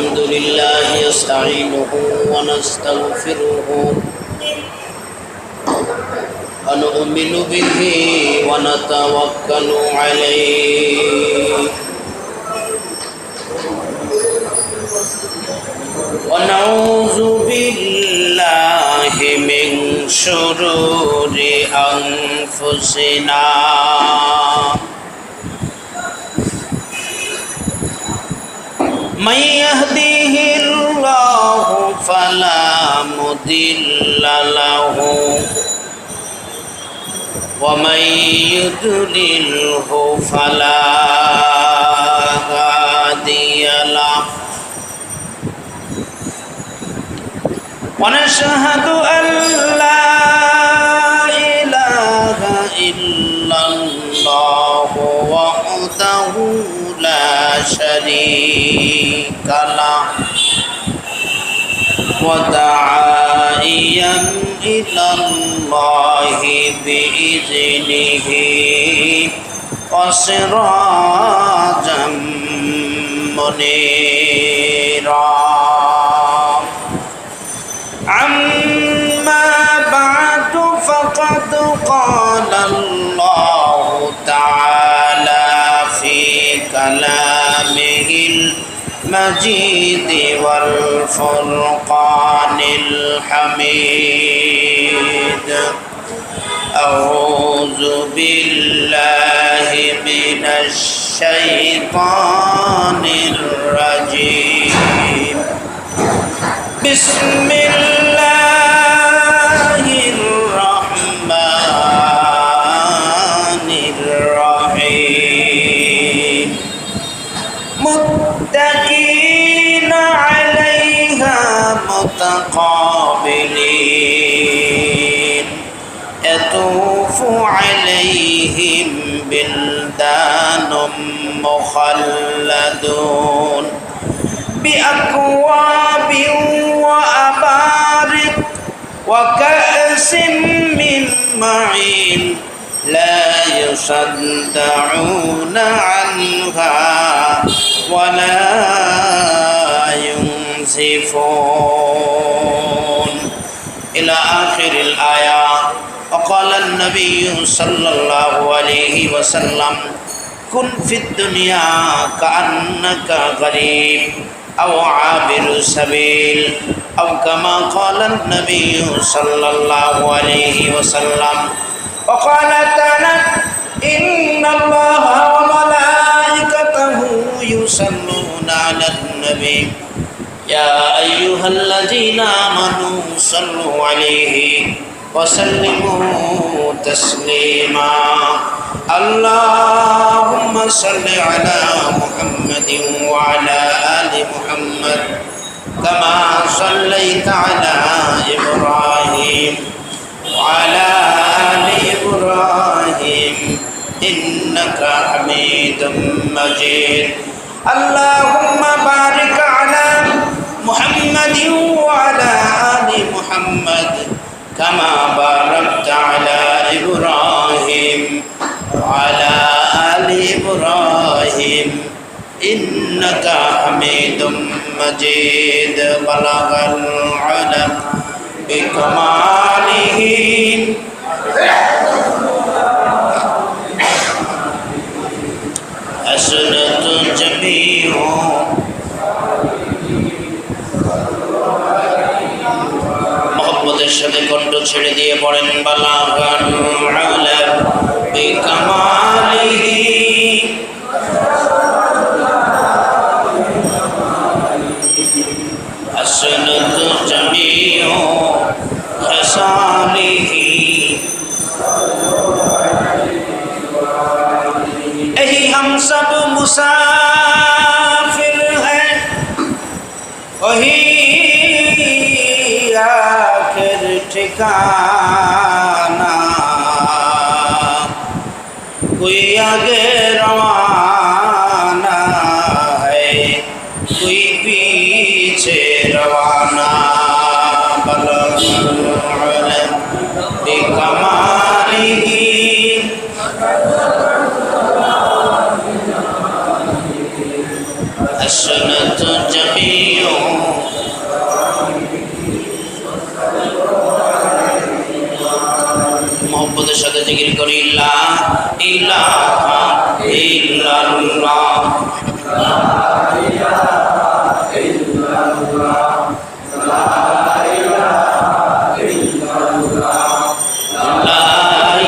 الحمد لله نستعينه ونستغفره ونؤمن به ونتوكل عليه ونعوذ بالله من شرور أنفسنا من يهده الله فلا مضل له ومن يضلله فلا هادي له ونشهد أن لا إله إلا الله وحده لا شريك له وداعيا إلى الله بإذنه وسراجا منيرا أما بعد فقد قال الله تعالى في كلامه المجيد والفرقان الحميد أعوذ بالله من الشيطان الرجيم بسم الله الرحمن الرحيم متكئين عليها متقابلين يطوف عليهم بلدان مخلدون بأكواب وأبارك وكأس من معين لا يصدعون عنها ولا ينزفون إلى آخر الآية. وقال النبي صلى الله عليه وسلم كن في الدنيا كأنك غريب أو عابر سبيل أو كما قال النبي صلى الله عليه وسلم. وقال تعالى إن الله وملائكته يصلون على النبي يا أيها الذين آمنوا صلوا عليه وسلموا تسليما. اللهم صل على محمد وعلى آل محمد كما صليت على إبراهيم وعلى آل إبراهيم إنك حميد مجيد. اللهم بارك على محمد وعلى آل محمد كما باركت على إبراهيم وعلى آل إبراهيم إنك حميد مجيد. بلغ العلم بكماله حسنة جميع মোহাম্মদের সাথে কণ্ঠ ছেড়ে দিয়ে পড়েন বালাগাল আলাম বিকামালিহি হাসনাতু জামিউ খাসালিহি। यही हम सब मुसाफिर हैं वही आखिर ठिकाना कोई आगे रवाना है कोई पीछे रवाना। बिकमालिही حسنة शफीउ मोहब्बत साथे जिकिर करी ला इलाहा इल्लाल्लाह ला इलाहा इल्लाल्लाह ला इलाहा इल्लाल्लाह ला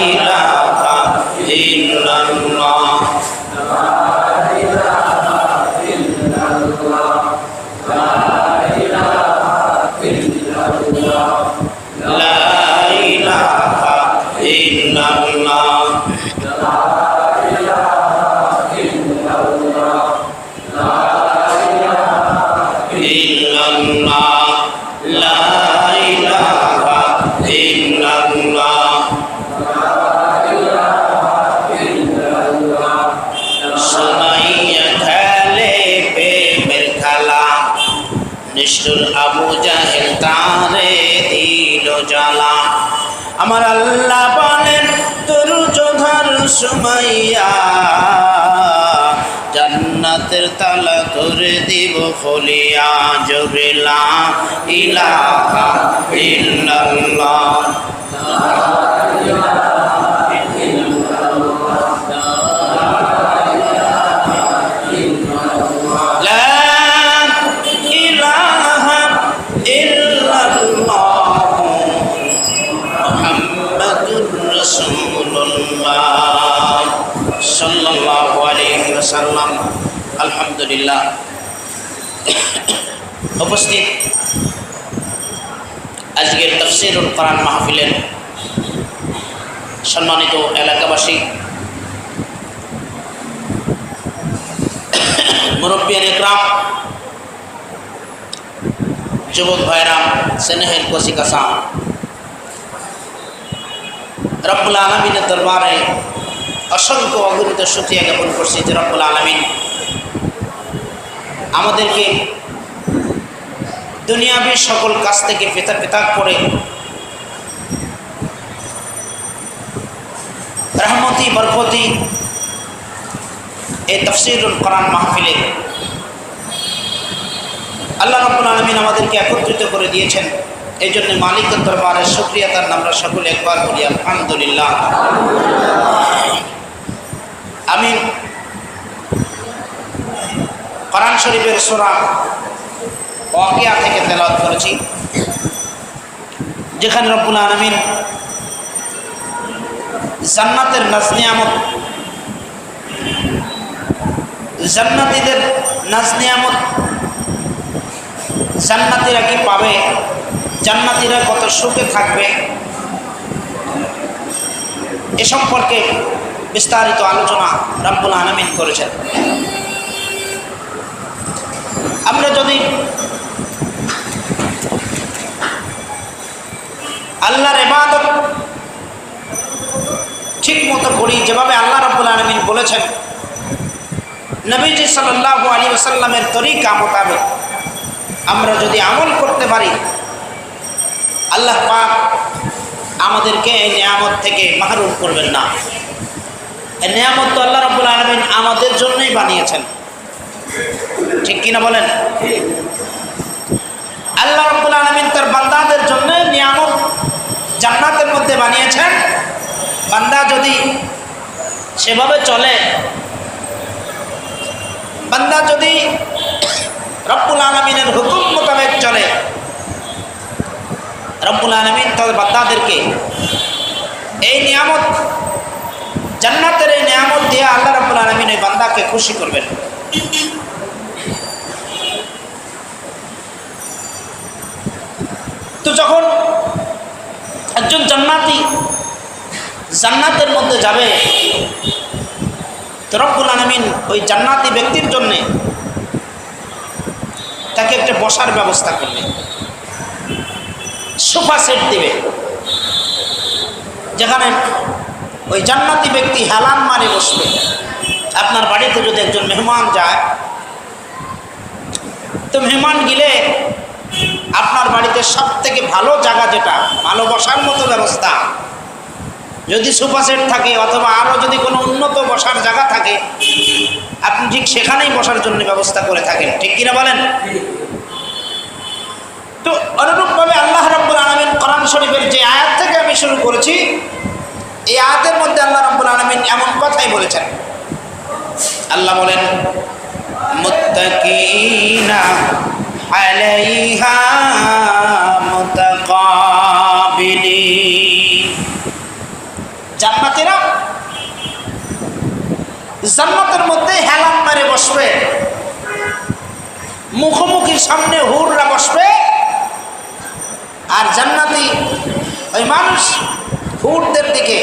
इलाहा इल्लाल्लाह ला इलाहा इल्लाल्लाह ला इलाहा इल्लाल्लाह ला इलाहा इल्लाल्लाह ला इलाहा इल्लाल्लाह सुनाइया खेले पे मेर खेला निष्ठुर আবু জাহেল তারে দিল জ্বালা আমার আল্লাহ বলেন তোর যোধার সুমাইয়া জান্নাতের তালা ধরে দিব খুলিয়া জোরে লা ইলাহা ইল্লাল্লাহ সাল্লাল্লাহু আলাইহি ওয়াসাল্লাম। আলহামদুলিল্লাহ। উপস্থিত আজকের তাফসীরুল কোরআন মাহফিলের সম্মানিত এলাকাবাসী, মুরব্বিয়ান ইকরাম, যুবক ভাইরা, স্নেহের কচিকাঁচা, রব্বুল আলামিনের দরবারে অসংখ্য অগণিত শুকরিয়া জ্ঞাপন করছি যে রব্বুল আলামিন আমাদেরকে দুনিয়াবী সকল কাজ থেকে পৃথক করে রহমতি বরকতি এই তাফসীরুল কোরআন মাহফিলে আল্লাহ রব্বুল আলামিন আমাদেরকে একত্রিত করে দিয়েছেন। এই জন্য মালিকের দরবারে শুকরিয়া তার আমরা সকলে একবার বলি আলহামদুলিল্লাহ। আমি কোরআন শরীফের সূরা ওয়াকিয়া থেকে তেলাওয়াত করেছি, যেখানে রব্বুল আলামিন জান্নাতের নাজ-নিয়ামত, জান্নাতীদের নাজ-নিয়ামত, জান্নাতীরা কি পাবে, জান্নাতীরা কত সুখে থাকবে, এ সম্পর্কে বিস্তারিত আলোচনা রব্বুল আলামিন করেছেন। আমরা যদি আল্লাহর ইবাদত ঠিক মতো করি, যেভাবে আল্লাহ রব্বুল আলামিন বলেছেন, নবীজি সাল্লাল্লাহু আলাইহি ওয়াসাল্লামের তরিকা মোতাবেক আমরা যদি আমল করতে পারি, আল্লাহ পাক আমাদেরকে এই নিয়ামত থেকে মাহরুম করবেন না। এই নিয়ামত তো আল্লাহ রাব্বুল আলামিন আমাদের জন্যই বানিয়েছেন, ঠিক কিনা বলেন? আল্লাহ রাব্বুল আলামিন তার বান্দাদের জন্য নিয়ামত জান্নাতের মধ্যে বানিয়েছেন। বান্দা যদি সেভাবে চলে, বান্দা যদি রব্বুল আলামিনের হুকুম মোতাবেক চলে, রব্বুল আলামিন তার বান্দাদেরকে এই নিয়ামত, জান্নাতের এই নিয়ামত দিয়ে আল্লাহ রাব্বুল আলামিন এই বান্দাকে খুশি করবেন। তো যখন একজন জান্নাতি জান্নাতের মধ্যে যাবে, তো রব্বুল আলামিন ওই জান্নাতি ব্যক্তির জন্য তাকে একটা বসার ব্যবস্থা করবে, সোফা সেট দিবে, যেখানে ওই জান্নাতি ব্যক্তি হেলান মারে বসবে। আপনার বাড়িতে যদি একজন মেহমান যায়, তো মেহমান গেলে আপনার বাড়িতে সব থেকে ভালো জায়গা, যেটা ভালো বসার মতো ব্যবস্থা, যদি সোফা সেট থাকে অথবা আরও যদি কোনো উন্নত বসার জায়গা থাকে, আপনি ঠিক সেখানেই বসার জন্য ব্যবস্থা করে থাকেন, ঠিক কিনা বলেন? তো অনুরূপভাবে আল্লাহ রাব্বুল আলামিন কোরআন শরীফের যে আয়াত থেকে আমি শুরু করেছি, এই আয়াতের মধ্যে আল্লাহ রাব্বুল আলামিন এমন কথাই বলেছেন। আল্লাহ বলেন, মুত্তাকিনা আলাইহা মুতাকাবিলিন। জান্নাতীরা জান্নাতের মধ্যে হেলান মেরে বসবে, মুখোমুখি সামনে হুররা বসবে, আর জান্নাতি ওই মানুষ হুরদের দিকে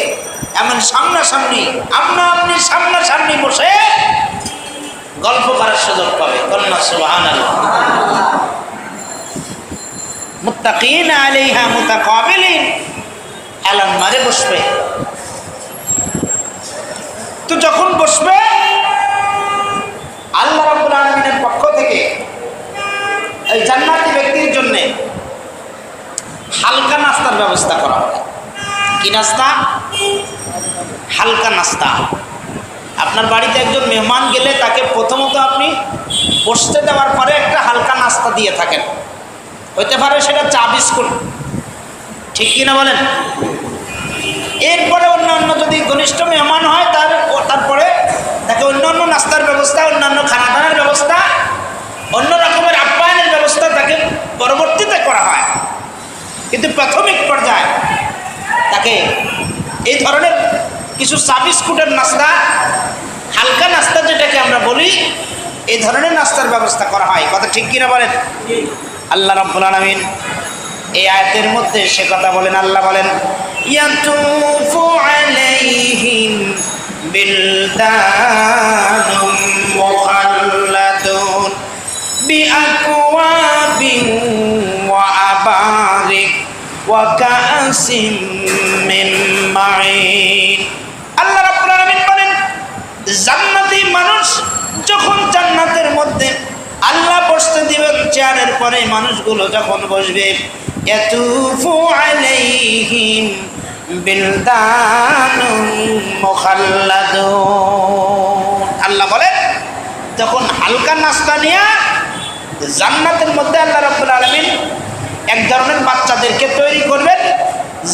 এমন সামনাসামনি আপনি সামনাসামনি বসে গল্প করার সুযোগ পাবে। কন্যা সুবহানাল্লাহ। মুত্তাকিনা আলাইহা মুতাকাবিলিন, হেলান মারে বসবে। তো যখন বসবে আল্লাহ রাব্বুল আলামিনের পক্ষ থেকে এই জান্নাতি ব্যক্তির জন্য হালকা নাস্তার ব্যবস্থা করা হবে। কি নাস্তা? হালকা নাস্তা। আপনার বাড়িতে একজন মেহমান গেলে তাকে প্রথমত আপনি বসতে দেওয়ার পরে একটা হালকা নাস্তা দিয়ে থাকেন, হইতে পারে সেটা চা বিস্কুট, ঠিক কিনা বলেন? এরপরে অন্যান্য যদি ঘনিষ্ঠ মেহমান হয় তারপরে তাকে অন্যান্য নাস্তার ব্যবস্থা, অন্যান্য খানা দানার ব্যবস্থা, অন্য রকমের আপ্যায়নের ব্যবস্থা তাকে পরবর্তীতে করা হয়। কিন্তু প্রাথমিক পর্যায়ে তাকে এই ধরনের কিছু চা বিস্কুটের নাস্তা, হালকা নাস্তা যেটাকে আমরা বলি, এই ধরনের নাস্তার ব্যবস্থা করা হয়। কথা ঠিক কিনা বলেন? আল্লাহ রাব্বুল আলামিন এই আয়াতের মধ্যে সে কথা বলেন। আল্লাহ বলেন, ইয়াতুফু আলাইহিম বিলদানুম মুখাল্লাদুন বিআকওয়াবিন ওয়া আবারিক ওয়া কাসিম মিন মাইন। আল্লাহ রাব্বুল আলামিন বলেন, জান্নাতি মানুষ যখন জান্নাতের মধ্যে আল্লাহ বসতে দিবেন চেয়ারের পরে, মানুষগুলো যখন বসবে, ইয়াতুফু আলাইহিম বিলদানুম মুখাল্লাদুন। আল্লাহ বলেন, তখন হালকা নাস্তা নিয়ে জান্নাতের মধ্যে আল্লাহ রাব্বুল আলামিন এক ধরনের বাচ্চাদেরকে তৈরি করবেন,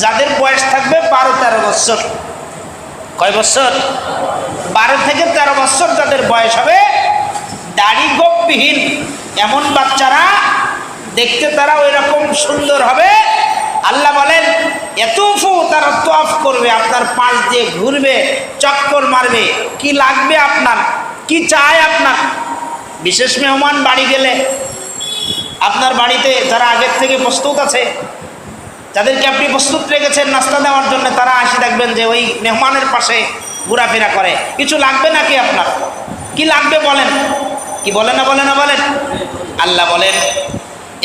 যাদের বয়স থাকবে 12-13 বছর। কয় বছর? 12 থেকে 13 বছর যাদের বয়স হবে, দাড়ি গোপবিহীন এমন বাচ্চারা, দেখতে তারা ওই রকম সুন্দর হবে। আল্লাহ বলেন, ইয়াতুফু, তারা তওয়াফ করবে, আপনার পাশ দিয়ে ঘুরবে, চক্কর মারবে। কি লাগবে আপনার? কি চায় আপনার? বিশেষ মেহমান বাড়ি গেলে আপনার বাড়িতে যারা আগের থেকে প্রস্তুত আছে, যাদেরকে আপনি প্রস্তুত রেখেছেন নাস্তা দেওয়ার জন্য, তারা আসি দেখবেন যে ওই মেহমানের পাশে ঘোরাফেরা করে। কিছু লাগবে নাকি আপনার? কি লাগবে বলেন? কি বলে না বলে না বলেন? আল্লাহ বলেন,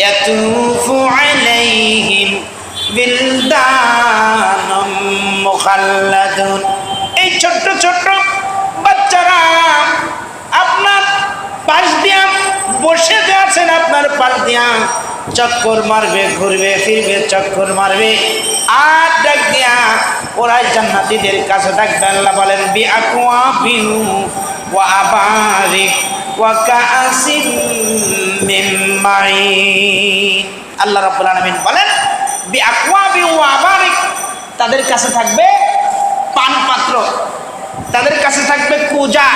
ইয়াতুফু আলাইহিম বিলদানুম মুখাল্লাদুন। এই ছোট্ট ছোট্ট বাচ্চারা আপনার পাশ দিয়া বসে আছেন, আপনার পাশ দিয়া চক্কর মারবে, ঘুরবে ফিরবে, চক্কর মারবে, আর ডাক দিয়া ওরা জান্নাতীদের কাছে থাকবে। আল্লাহ বলেন, বিআকওয়াবিন ওয়া আবারিক ওয়া কাসিম মিন মাইন। আল্লাহ রাব্বুল আলামিন বলেন, বিআকওয়াবিন ওয়া আবারিক, তাদের কাছে থাকবে পান পাত্র, তাদের কাছে থাকবে কুজা,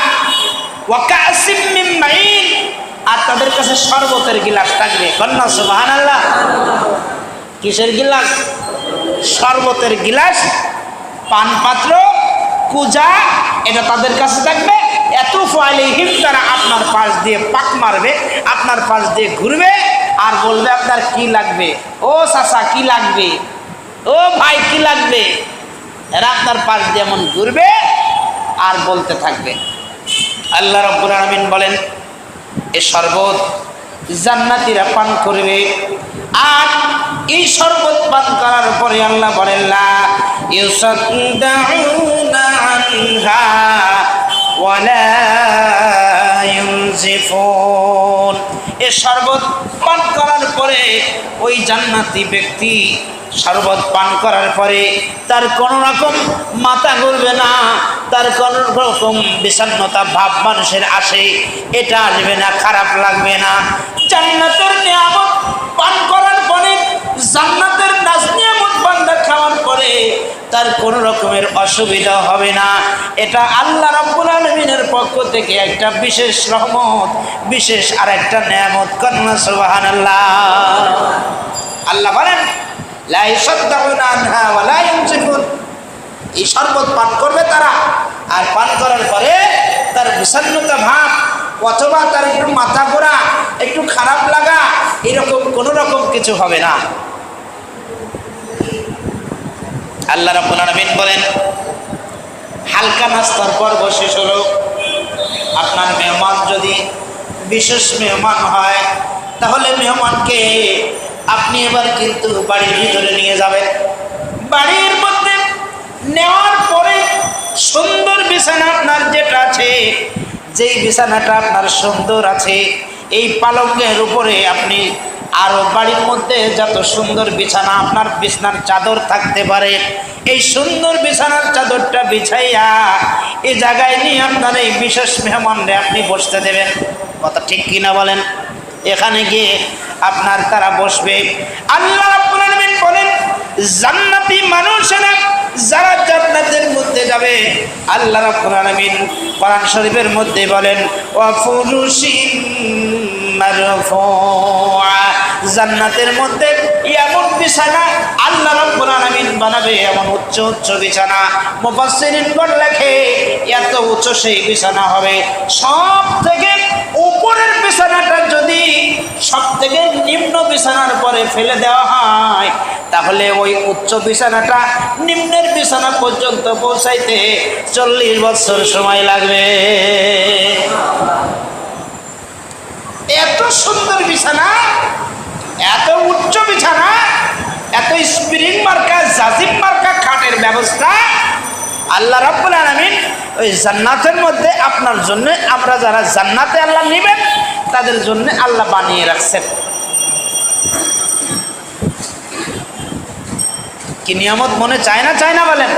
ওয়া কাসিম মিন মাইন, আর তাদের কাছে শরবতের গিলাস থাকবে। কন্যা সুবহানাল্লাহ। কিসের গিলাস? শরবতের গিলাস, পান পাত্র, কুজা, এটা তাদের কাছে থাকবে। ইয়াতুফু আলাইহিম, তারা আপনার পাশ দিয়ে পাক মারবে, আপনার পাশ দিয়ে ঘুরবে, আর বলবে আপনার কি লাগবে, ও চাচা কি লাগবে, ও ভাই কি লাগবে। এরা আপনার পাশ দিয়ে এমন ঘুরবে আর বলতে থাকবে। আল্লাহ রাব্বুল আলামিন বলেন, এই শরবত জান্নাতীরা পান করবে, আর এই শরবত পান করার পরে আল্লাহ বলেন, লা ইউসাদ্দাউনা আনহা ওয়া লা ইউনজিফুন। এই শরবত পান করার পরে ওই জান্নাতি ব্যক্তি শরবত পান করার পরে তার কোনো রকম মাথা ঘুরবে না, তার কোনো রকম বিষণ্ণতা ভাব মানুষের আসে, এটা আসবে না, খারাপ লাগবে না। জান্নাতের নিয়ামত পান করার পরে, জান্নাতের নাজ নিয়ামত বান্দা খাওয়ার পরে তার কোনো রকমের অসুবিধা হবে না। এটা আল্লাহ রাব্বুল আলামিনের পক্ষ থেকে একটা বিশেষ রহমত, বিশেষ আর একটা নিয়ামত। কন্যা সুবহানাল্লাহ। আল্লাহ বলেন লা ইয়াসাদদাউনা আনহা ওয়া লা ইউনজিফুন। এই শরবত পান করবে তারা, আর পান করার পরে তার বিষণ্ণতা ভাব অথবা তার একটু মাথা ঘোরা, একটু খারাপ লাগা, এরকম কোনো রকম কিছু হবে না। আল্লাহ রাব্বুল আলামিন বলেন হালকা নাস্তার পর্ব শেষ হলো। আপনার মেহমান যদি বিশেষ মেহমান হয়, তাহলে মেহমানকে আপনি এবার কিন্তু বাড়ির ভিতরে নিয়ে যাবেন। বাড়ির মধ্যে নেওয়ার পরে সুন্দর বিছানা আপনার যেটা আছে, যেই বিছানাটা আপনার সুন্দর আছে, এই পালঙ্কের উপরে আপনি আরো বাড়ির মধ্যে যত সুন্দর বিছানা, আপনার বিছানার চাদর থাকতে পারে, এই সুন্দর বিছানার চাদরটা বিছাইয়া এই জায়গায় নিয়ে আপনার এই বিশেষ মেহমানরে আপনি বসতে দেবেন। কথা ঠিক কিনা বলেন? এখানে গিয়ে আপনার তারা বসবে। আল্লাহ রাব্বুল আলামিন বলেন জান্নাতি মানুষেরা যারা জান্নাতের মধ্যে যাবে, আল্লাহ রাব্বুল আলামিন কোরআন শরীফের মধ্যে বলেন ওয়া ফুরুশিন মারফুআ। জান্নাতের মধ্যে এমন বিছানা আল্লাহ রাব্বুল আলামিন বানাবে, এমন উচ্চ উচ্চ বিছানা। মুফাসসিরিনগণ লেখে এত উচ্চ সেই বিছানা হবে। সব থেকে উপরের বিছানাটা যদি সব থেকে নিম্ন বিছানার পরে ফেলে দেওয়া হয়, তাহলে ওই উচ্চ বিছানাটা নিম্নের বিছানা পর্যন্ত পৌঁছাইতে 40 বছর সময় লাগবে। এত সুন্দর বিছানা, এত উচ্চ বিছানা, এত স্প্রিং মার্কা জাজিম মার্কা খাটের ব্যবস্থা আল্লাহ রাব্বুল আলামিন ওই জান্নাতের মধ্যে আপনার জন্য, আমরা যারা জান্নাতে আল্লাহ নেবেন তাদের জন্য আল্লাহ বানিয়ে রাখছেন। কি নিয়ামত মনে চায় না, চায় না বলেন?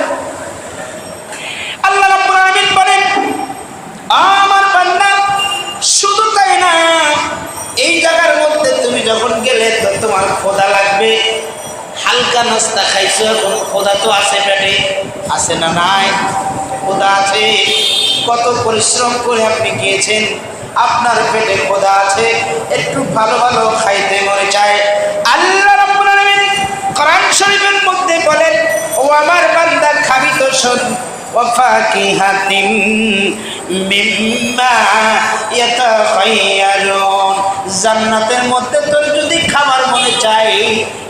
আল্লাহ রাব্বুল আলামিন বলেন আমার বান্দা শুধু তাই না, এই জায়গার মধ্যে তুমি যখন গেলে তো তোমার ক্ষুধা লাগবে। হালকা নাস্তা খাইছো, এখন ক্ষুধা তো আছে, পেটে আছে না? নাই, ক্ষুধা আছে। কত পরিশ্রম করে আপনি গিয়েছেন, আপনার পেটে ক্ষুধা আছে, একটু ভালো ভালো খাইতে মনে চায়। আল্লাহ রাব্বুল আলামিন কোরআন শরীফের মধ্যে বলেন ও আমার বান্দা খাবি তো শোন, ওয়াফাকিহাতিন মিম্মা ইয়াতাখায়্যারুন। জান্নাতের মধ্যে তোর যদি খাবার মনে চাই,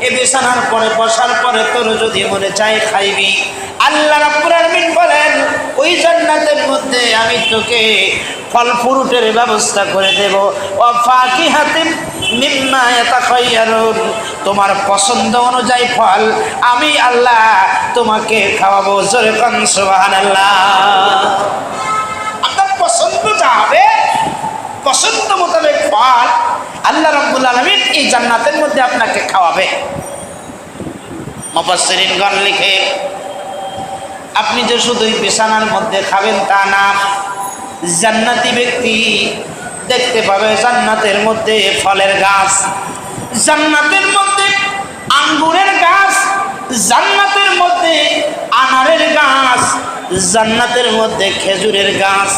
এ বিছানার পরে বসার পরে তোর যদি মনে চাই খাইবি। আল্লাহ রাব্বুল আলামিন বলেন ওই জান্নাতের মধ্যে আমি তোকে ফল ফ্রুটের ব্যবস্থা করে দেব। ওয়াফাকিহাতিন মিম্মা ইয়াতাখায়্যারুন, তোমার পছন্দ অনুযায়ী ফল আমি আল্লাহ তোমাকে খাওয়াবো। জোরে কান সুবহানাল্লাহ। আপনার পছন্দ যা হবে, পছন্দ মোতাবেক ফল আল্লাহ রাব্বুল আলামিন এই জান্নাতের মধ্যে আপনাকে খাওয়াবে। মুফাসসিরিনগণ লিখে আপনি যে শুধুই বিছানার মধ্যে খাবেন তা না, জান্নাতি ব্যক্তি দেখতে পাবে জান্নাতের মধ্যে ফলের গাছ, জান্নাতের মধ্যে আঙ্গুরের গাছ, জান্নাতের মধ্যে আনারের গাছ, জান্নাতের মধ্যে খেজুরের গাছ,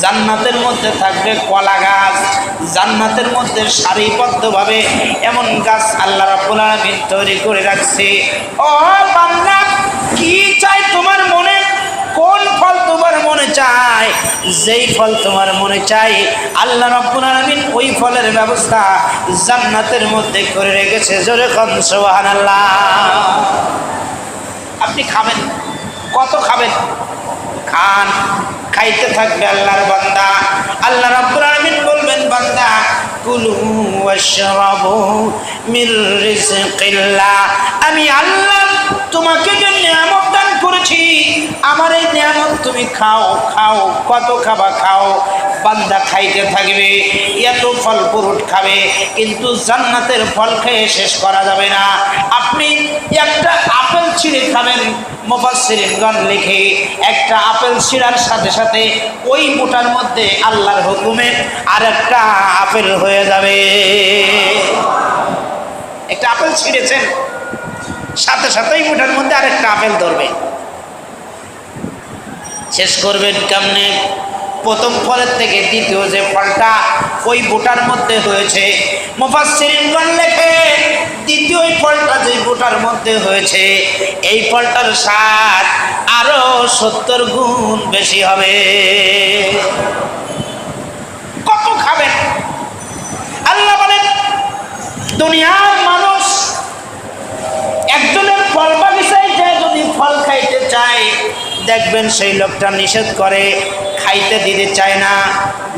জান্নাতের মধ্যে থাকবে কলা গাছ, জান্নাতের মধ্যে সারিবদ্ধভাবে এমন গাছ আল্লাহ রাব্বুল আলামিন তৈরি করে রাখছে। ও বান্দা, কি চাই তোমার মনে? কোন ফল তোমার মনে চায়? যেই ফল তোমার মনে চাই আল্লাহ রাব্বুল আলামিন ওই ফলের ব্যবস্থা জান্নাতের মধ্যে করে রেখেছে। জোরে কান সুবহানাল্লাহ। আপনি খাবেন, কত খাবেন? খান, খাইতে থাকবে আল্লাহর বান্দা। আল্লাহ রাব্বুল আলামিন বলবেন বান্দা কুলু ওয়াশরাবু মির রিজকিল্লাহ, আমি আল্লাহ তোমাকে যে নিয়ামত দান করেছি, আমার এই নিয়ামত তুমি খাও। খাও, কত খাবা খাও, বান্দা খাইতে থাকবে, এত ফল ফ্রুট খাবে, কিন্তু জান্নাতের ফল খেয়ে শেষ করা যাবে না। আপনি একটা আপেল ছিঁড়ে খাবেন, মুফাসসিরিনগণ লিখে একটা আপেল ছিঁড়ার সাথে সাথে ওই মুঠার মধ্যে আল্লাহর হুকুমে আরেকটা আপেল হয়ে যাবে। একটা আপেল ছিঁড়েছেন, সাথে সাথেই মুঠার মধ্যে আরেকটা আপেল ধরবে। শেষ করবেন কেমনে? প্রথম ফলের থেকে দ্বিতীয় যে ফলটা ওই বোটার মধ্যে হয়েছে, মুফাসসিরিনগণ লেখে দ্বিতীয় ফলটা যে বোটার মধ্যে হয়েছে এই ফলটার স্বাদ আরো 70 গুণ বেশি হবে। কত খাবেন? আল্লাহ বলেন দুনিয়ার মানুষ একজনের ফল বাগিচায় যে যদি ফল খাইতে চায়, দেখবেন সেই লোকটা নিষেধ করে, খাইতে দিতে চায় না,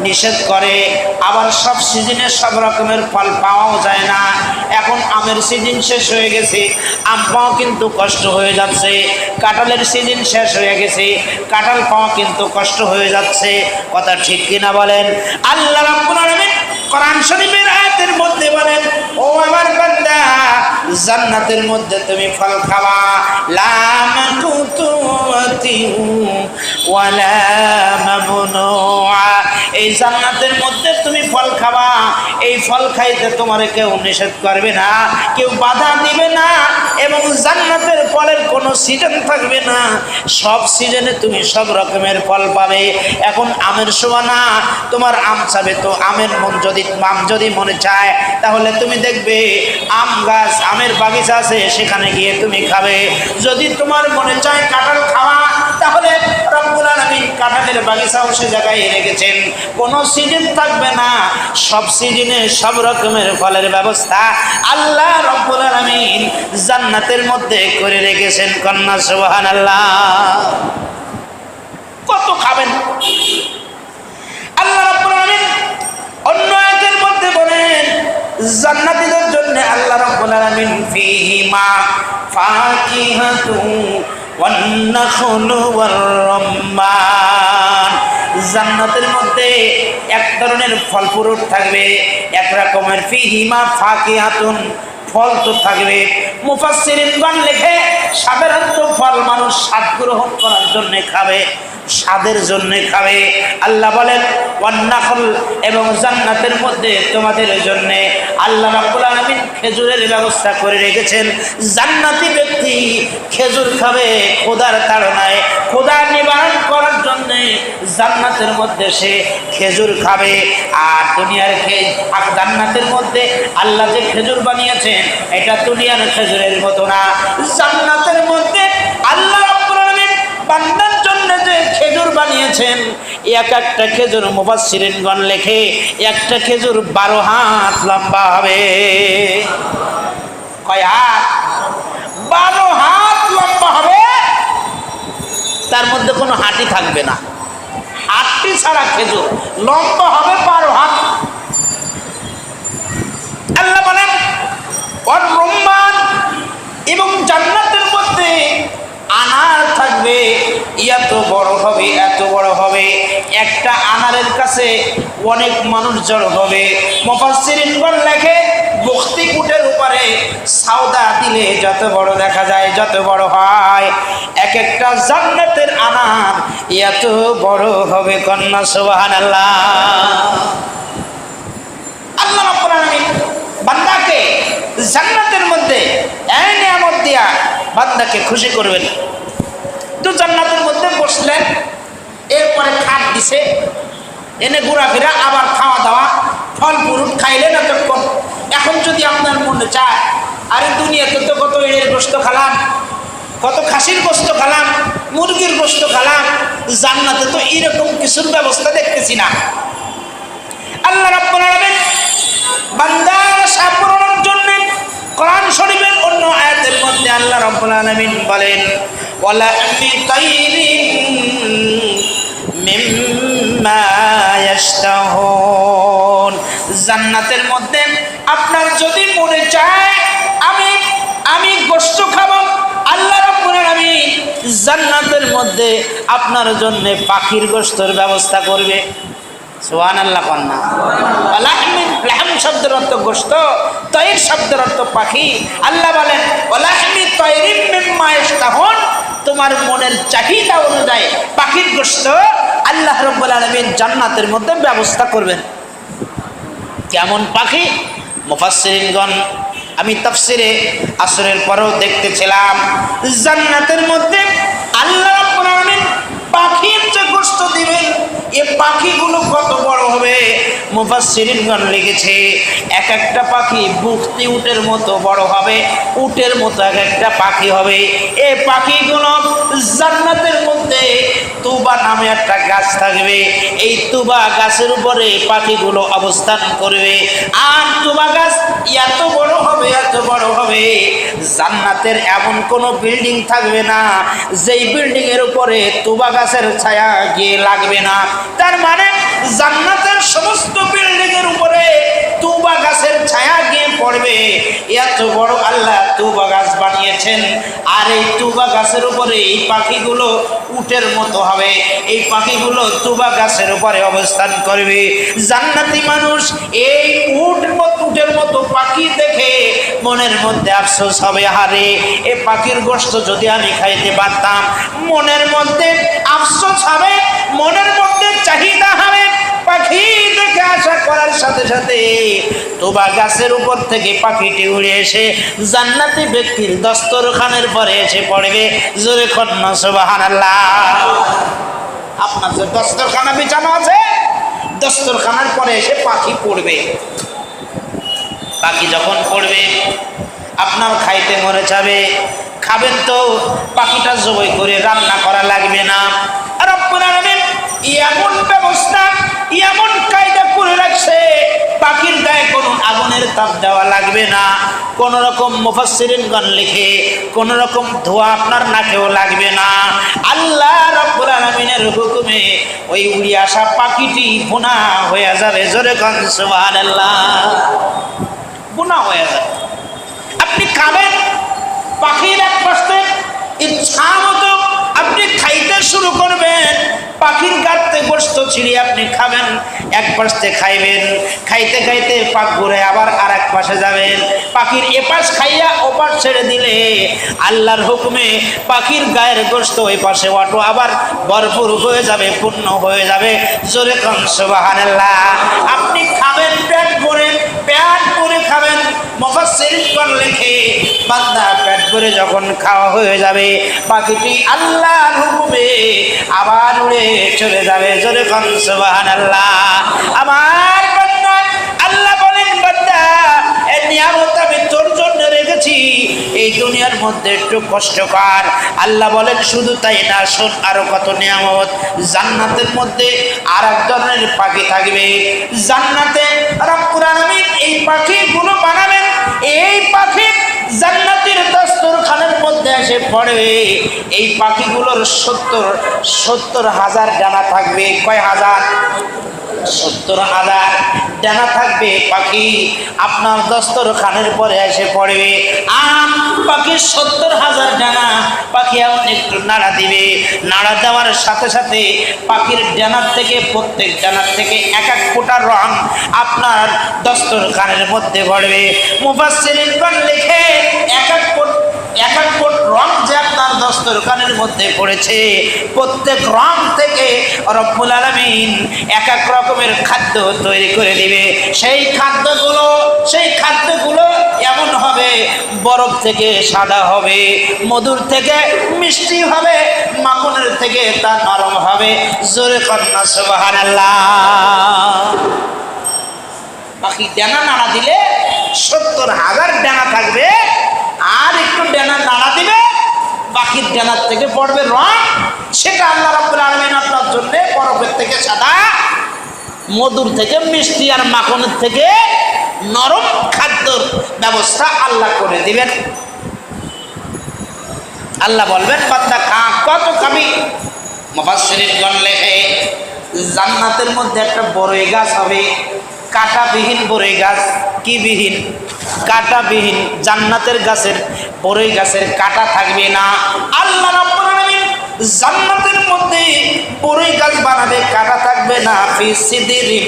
নিষেধ করে। আবার সব সিজনে সব রকমের ফল পাওয়াও যায় না। এখন আমের সিজন শেষ হয়ে গেছে, আম পাওয়া কিন্তু কষ্ট হয়ে যাচ্ছে। কাঁঠালের সিজন শেষ হয়ে গেছে, কাঁঠাল পাওয়া কিন্তু কষ্ট হয়ে যাচ্ছে। কথা ঠিক কিনা বলেন? আল্লাহ রাব্বুল আলামিন কোরআন শরীফের আয়াতের মধ্যে বলেন, ও আমার বান্দা, জান্নাতের মধ্যে তুমি ফল খাবা, লা মাকুতুতিন ওয়ালা মামনুআ। এই জান্নাতের মধ্যে তুমি ফল খাবা, এই ফল খাইতে তোমার কেউ নিষেধ করবে না, কেউ বাধা দিবে না, এবং জান্নাতের ফলের কোনো সিজন থাকবে না। সব সিজনে তুমি সব রকমের ফল পাবে। এখন আমের সময় না, তোমার আম চাবে তো আমের মন যদি মনে চায় তাহলে তুমি দেখবে আম গাছ, আমের বাগিচা আছে, সেখানে গিয়ে তুমি খাবে। যদি তোমার মনে চায় কাঁঠাল খাওয়া, তাহলে রব্বুল আলামিন কাঁঠালের বাগিচাও সে জায়গায় রেখেছেন। কোনো সিজন থাকবে না, সব সিজনে সব রকমের ফলের ব্যবস্থা আল্লাহ রব্বুল আলামিন জান্নাতের মধ্যে করে রেখেছেন। কন্যা সুবহানাল্লাহ। কত খাবেন? আল্লাহ রাব্বুল আলামিন অন্য আয়াতের মধ্যে বলেন জান্নাতীদের জন্য আল্লাহ রাব্বুল আলামিন ফীহিমা ফাকিহাতুন ওয়ান নাখলু ওয়ার রাম্মান। জান্নাতের মধ্যে এক ধরনের ফল ফ্রুট থাকবে, এক রকমের ফীহিমা ফাকিহাতুন, ফল তো থাকবে। মুফাসসিরিনগণ লেখে সাধারণত ফল মানুষ স্বাদ গ্রহণ করার জন্য খাবে, স্বাদের জন্য খাবে। আল্লাহ বলেন ওয়ান নাখল, এবং জান্নাতের মধ্যে তোমাদের জন্য আল্লাহ রাব্বুল আলামিন খেজুরের ব্যবস্থা করে রেখেছেন। জান্নাতি ব্যক্তি খেজুর খাবে খোদার তাড়নায়, খোদা নিবারণ করার জন্য জান্নাতের মধ্যে সে খেজুর খাবে। আর দুনিয়ার জান্নাতের মধ্যে আল্লাহ যে খেজুর বানিয়েছেন এটা দুনিয়ার খেজুরের মতো না। জান্নাতের মধ্যে আল্লাহ রাব্বুল আলামিন বান্দার জন্য যে খেজুর বানিয়েছেন, এক একটা খেজুর মুফাসসিরিনগণ লেখে একটা খেজুর 12 হাত লম্বা হবে। কয় হাত? 12 হাত লম্বা হবে। তার মধ্যে কোনো হাঁটি থাকবে না, হাঁটি ছাড়া খেজুর, লম্বা হবে 12 হাত। আল্লাহ বলেন ওয়ার রুম্মান, এবং জান্নাতের মধ্যে আনার থাকবে, এত বড় হবে, এত বড় হবে, একটা আনারের কাছে অনেক মানুষ জড়ো হবে। মুফাসসিরিনগণ লেখে বখতি উটের উপরে সাওদা দিলে যত বড় দেখা যায়, যত বড় হয়, এক একটা জান্নাতের আনার এত বড় হবে। কন্যা সুবহানাল্লাহ। আল্লাহ রাব্বুল আলামিন বান্দাকে জান্নাতের মধ্যে এই নিয়ামত দিয়া বান্দাকে খুশি করবেন। তো জান্নাতের মধ্যে বসলেন, এরপরে খাট দিছে, এনে ঘোরাফেরা, আবার খাওয়া দাওয়া, ফল ফ্রুট খাইলেন এতক্ষণ। এখন যদি আপনার মনে চায় আরে দুনিয়াতে তো কত এর গোস্ত খালাম, কত খাসির গোস্ত খালাম, মুরগির গোস্ত খালাম, জান্নাতে তো এইরকম কিছুর ব্যবস্থা দেখতেছি না। আল্লাহ রাব্বুল আলামিন বান্দার আশা পূরণের জন্য কোরআন শরীফের অন্য আয়াতের মধ্যে আল্লাহ রাব্বুল আলামিন বলেন ওয়ালাহমি তাইরিন মিম্মা ইয়াশতাহুন। জান্নাতের মধ্যে আপনার যদি মনে চায় আমি গোশত খাবো, আল্লাহ রাব্বুল আলামিন জান্নাতের মধ্যে আপনার জন্য পাখির গোশতের ব্যবস্থা করবে। সুবহানাল্লাহ কন্যা। লাহম শব্দের অর্থ গোশত, তৈর শব্দের অর্থ পাখি। আল্লাহ বলেন ওয়ালাহমি তয়রিম মিম্মা ইশতাহুন, তোমার মনের চাহিদা অনুযায়ী পাখির গোশত আল্লাহ রাব্বুল আলামিন জান্নাতের মধ্যে ব্যবস্থা করবেন। কেমন পাখি? মুফাসসিরিনগণ, আমি তাফসিরে আসরের পরেও দেখতেছিলাম জান্নাতের মধ্যে আল্লাহ রাব্বুল আলামিন পাখির যে গোশত দিবেন, এই পাখিগুলো কত বড় হবে। মুফাসসিরিনগণ লিখেছে এক একটা পাখি বুকতি উটের মতো বড় হবে, উটের মতো এক একটা পাখি হবে। এই পাখিগুলো জান্নাতের মধ্যে তুবা নামে একটা গাছ থাকবে, এই তুবা গাছের উপরে পাখিগুলো অবস্থান করবে। আর তুবা গাছ এত বড় হবে, এত বড় হবে, জান্নাতের এমন কোনো বিল্ডিং থাকবে না যেই বিল্ডিং এর উপরে তুবা গাছের ছায়া গিয়ে লাগবে না। তার মানে জান্নাতের সমস্ত বিল্ডিং এর উপরে তুবা গাছের ছায়া গিয়ে পড়বে। এত বড় আল্লাহ তুবা গাছ বানিয়েছেন। আর এই তুবা গাছের উপরে এই পাখিগুলো উটের মতো হবে, এই পাখিগুলো তুবা গাছের উপরে অবস্থান করবে। জান্নাতি মানুষ এই উটের মতো পাখি দেখে মনের মধ্যে আফসোস হবে, হারে এই পাখির গোশত যদি আমি খাইতে পারতাম। মনের মধ্যে আফসোস হবে, মনের মধ্যে চাহিদা হবে। পাখি দেখে আশা করার সাথে সাথে তুবা গাছের উপর থেকে পাখিটি উড়ে এসে জান্নাতি ব্যক্তির দস্তরখানের পরে এসে পড়বে। জোরে কন্যা সুবহানাল্লাহ। আপনার যে দস্তরখানা বিছানো আছে, দস্তরখানার পরে এসে পাখি পড়বে। পাখি যখন পড়বে আপনার খাইতে মনে যাবে, খাবেন তো পাখিটা জবাই করে রান্না করা লাগবে না। রব্বুল আলামিন এমন ব্যবস্থা, এমন কায়দা করে রাখছে, পাখির গায়ে কোনো আগুনের তাপ দেওয়া লাগবে না। কোন রকম মুফাসসিরিনগণ লিখে কোন রকম ধোঁয়া আপনার নাকেও লাগবে না। আল্লাহ রাব্বুল আলামিনের হুকুমে ওই উড়ে আসা পাখিটি ভুনা হয়ে যাবে। জোরে কোন সুবহানাল্লাহ। ভুনা হয়ে যাবে। আপনি খাবেন, পাখির এক পাশে ইচ্ছা মতো আপনি খাইতে শুরু করবেন। পাখির গাড়তে গোশত ছিঁড়ে আপনি খাবেন, এক পাশে খাইবেন, খাইতে খাইতে পাক ঘুরে আবার আর এক পাশে যাবেন। পাখির এপাশ খাইয়া ওপাশ ছেড়ে দিলে আল্লাহর হুকুমে পাখির গায়ের গোশত ওই পাশে অটো আবার ভরপুর হয়ে যাবে, পূর্ণ হয়ে যাবে। জোরে কোন সুবহানাল্লাহ। আপনি খাবেন পেট ভরে, পেট ভরে খাবেন। মুফাসসিরিনগণ লেখে বান্দা পেট ভরে যখন খাওয়া হয়ে যাবে, পাখিটি আল্লাহর হুকুমে আবার উড়ে চলে যাবে। জোরে কোন সুবহানাল্লাহ। আমার বান্দা, আল্লাহ বলেন বান্দা এই নিয়ামত আমি তোর জন্য রেখেছি, এই দুনিয়ার মধ্যে একটু কষ্টকর। আল্লাহ বলেন শুধু তাই না, শোন আরো কত নিয়ামত। জান্নাতের মধ্যে আর এক ধরনের পাখি থাকবে। জান্নাতে রব্বুল আলামিন এই পাখিগুলো বানাবেন। এই পাখি জান্নাতের দস্তরখানের মধ্যে এসে পড়বে। এই পাখিগুলোর 70,000 ডানা থাকবে। কয় হাজার? 70,000 ডানা থাকবে। পাখি আপনার দস্তরখানের পরে এসে পড়বে। আম পাখির 70,000 ডানা। পাখি এমন একটু নাড়া দিবে, নাড়া দেওয়ার সাথে সাথে পাখির ডানার থেকে, প্রত্যেক ডানার থেকে এক এক ফোঁটা রং আপনার দস্তরখানের মধ্যে পড়বে। মুফাসসিরিনগণ লিখে এক এক ফুট রং যে আপনার দস্তরখানের মধ্যে পড়েছে, প্রত্যেক রং থেকে রব্বুল আলামিন এক এক রকমের খাদ্য তৈরি করে দিবে। সেই খাদ্যগুলো এমন হবে, বরফ থেকে সাদা হবে, মধুর থেকে মিষ্টি হবে, মাখনের থেকে তা নরম হবে। জোরে কন্যা সুবহানাল্লাহ। পাখি ডানা নাড়া দিলে 70,000 ডানা থাকবে। আর একটু ডানা নাড়া দিবে, পাখির ডানার থেকে পড়বে রং। সেটা আল্লাহ রাব্বুল আলামিন আপনার জন্য বরফের থেকে সাদা, মধুর থেকে মিষ্টি, আর মাখনের থেকে নরম খাদ্যর ব্যবস্থা আল্লাহ করে দিবেন। আল্লাহ বলবেন বান্দা খা, কত খাবি? মুফাসসিরিনগণ লেখে জান্নাতের মধ্যে একটা বড়ই গাছ হবে, কাঁটাবিহীন বড়ই গাছ। কি বিহীন? কাঁটাবিহীন। জান্নাতের গাছের, বড়ই গাছের কাঁটা থাকবে না। আল্লাহ রাব্বুল আলামিন জান্নাতের মধ্যে বড়ই গাছ বানাবে, কাটা থাকবে না। ফি সিদরিম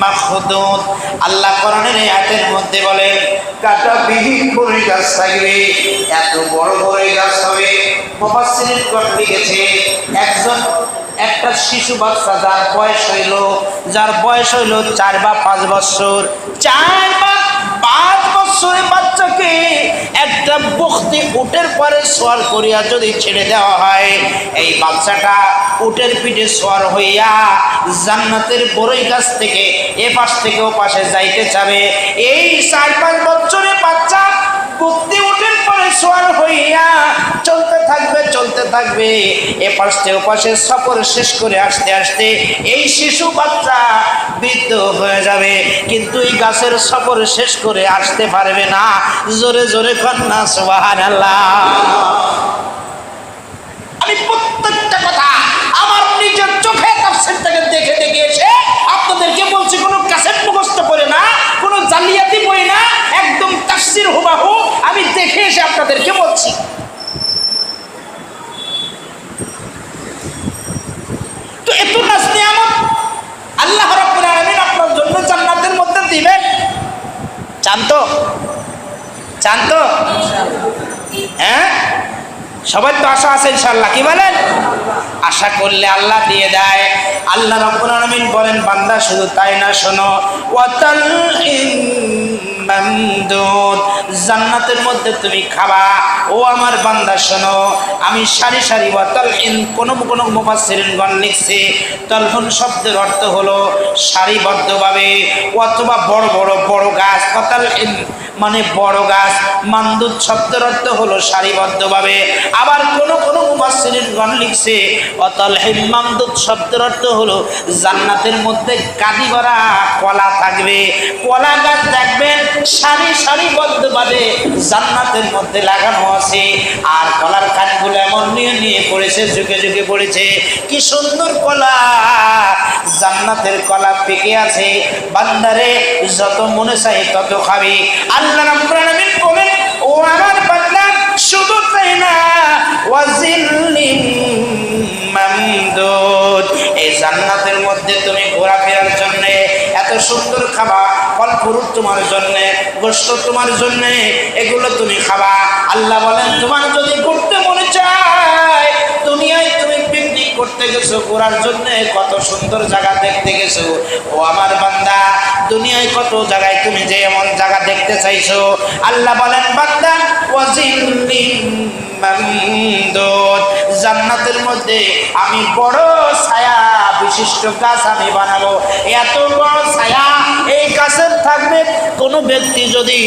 মাখদুদ, আল্লাহ কোরআনের আয়াতের মধ্যে বলেন কাটা বিহীন বড়ই গাছ থাকবে, এত বড় বড়ই গাছ হবে। মুফাসসিরিন কোট লিখেছে একটা শিশু বাচ্চা যার বয়স হইল 4 বা 5 বছর, 4 বা 5 বছরের বাচ্চাকে একটা বখতি উটের পরে সওয়ার করিয়া যদি ছেড়ে দেওয়া হয়, এই বাচ্চাটা উটের পিঠে সওয়ার হইয়া জান্নাতের বড়ই গাছ থেকে এ পাশ থেকে ও পাশে যাইতে যাবে। এই 4-5 বছরের বাচ্চা বখতি উটের পরে সওয়ার হইয়া চলতে থাকবে এ পাশ থেকে ও পাশে সফর শেষ করে আসতে আসতে এই শিশু বাচ্চা বৃদ্ধ হয়ে যাবে, কিন্তু এই গাছের সফর শেষ করে আসতে পারবে না। জোরে জোরে কন্যা সুবহানাল্লাহ। আমি প্রত্যেকটা কথা আমার নিজের চোখে তাফসীর থেকে দেখে দেখে এসে আপনাদেরকে বলছি, কোনো ক্যাসেট মুখস্থ করে না, কোনো জালিয়াতি বই না, একদম তাফসীর হুবাহু আমি দেখে এসে আপনাদেরকে বলছি। তো এত নিয়ামত আল্লাহ রাব্বুল আলামিন আপনার জন্য জান্নাতের মধ্যে দিবেন, চান তো হ্যাঁ? সবাই তো আশা আছে ইনশাআল্লাহ, কি বলেন? আশা করলে আল্লাহ দিয়ে দেয়। আল্লাহ রাব্বুল আলামিন বলেন বান্দা শুধু তাই না, শোনো, ওয়াতালহিম মামদুদ, জান্নাতের মধ্যে তুমি খাবা। ও আমার বান্দা শোনো, আমি সারি সারি ওয়াতালহিম, কোন মুফাসসিরিনগণ লিখছে তালহুন শব্দের অর্থ হলো সারিবদ্ধভাবে অথবা বড় গাছ। ওয়াতালহিম মানে বড় গাছ, মামদুদ শব্দের অর্থ হলো সারিবদ্ধভাবে। আবার কোন মুফাসসিরিনগণ লিখছে ওয়াতালহিম মামদুদ শব্দের অর্থ হলো জান্নাতের মধ্যে কাঁদি ভরা কলা থাকবে। কলা গাছ দেখবেন সারিবদ্ধভাবে জান্নাতের মধ্যে লাগানো আছে, আর কলার কাঠগুলো এমন নিয়ে পড়েছে, ঝুঁকে পড়েছে। কি সুন্দর কলা, জান্নাতের কলা পেকে আছে। বান্দারে যত মনে চাই তত খাবি। আল্লাহ রাব্বুল আলামিন বলেন, ও আমার বান্দা শুধু তাই না, ওয়াজিল্লিম মামদুদ, এই জান্নাতের মধ্যে তুমি ঘোরাফেরার জন্য এত সুন্দর খাবা, ফল ফ্রুট তোমার জন্য, গোশত তোমার জন্য, এগুলো তুমি খাবা। আল্লাহ বলেন তোমার যদি ঘুরতে মনে চায়, দুনিয়ায় তুমি পিকনিক করতে গেছো ঘোরার জন্য, কত সুন্দর জায়গা দেখতে গেছো, ও আমার বান্দা দুনিয়ায় কত জায়গায় তুমি যে এমন জায়গা দেখতে চাইছো, আল্লাহ বলেন বান্দা ওয়াজিল্লিম মামদুদ, জান্নাতের মধ্যে আমি বড় ছায়া বিশিষ্ট গাছ আমি বানাবো। এত বড় ছায়া এই গাছের থাকবে। কোন ব্যক্তি যদি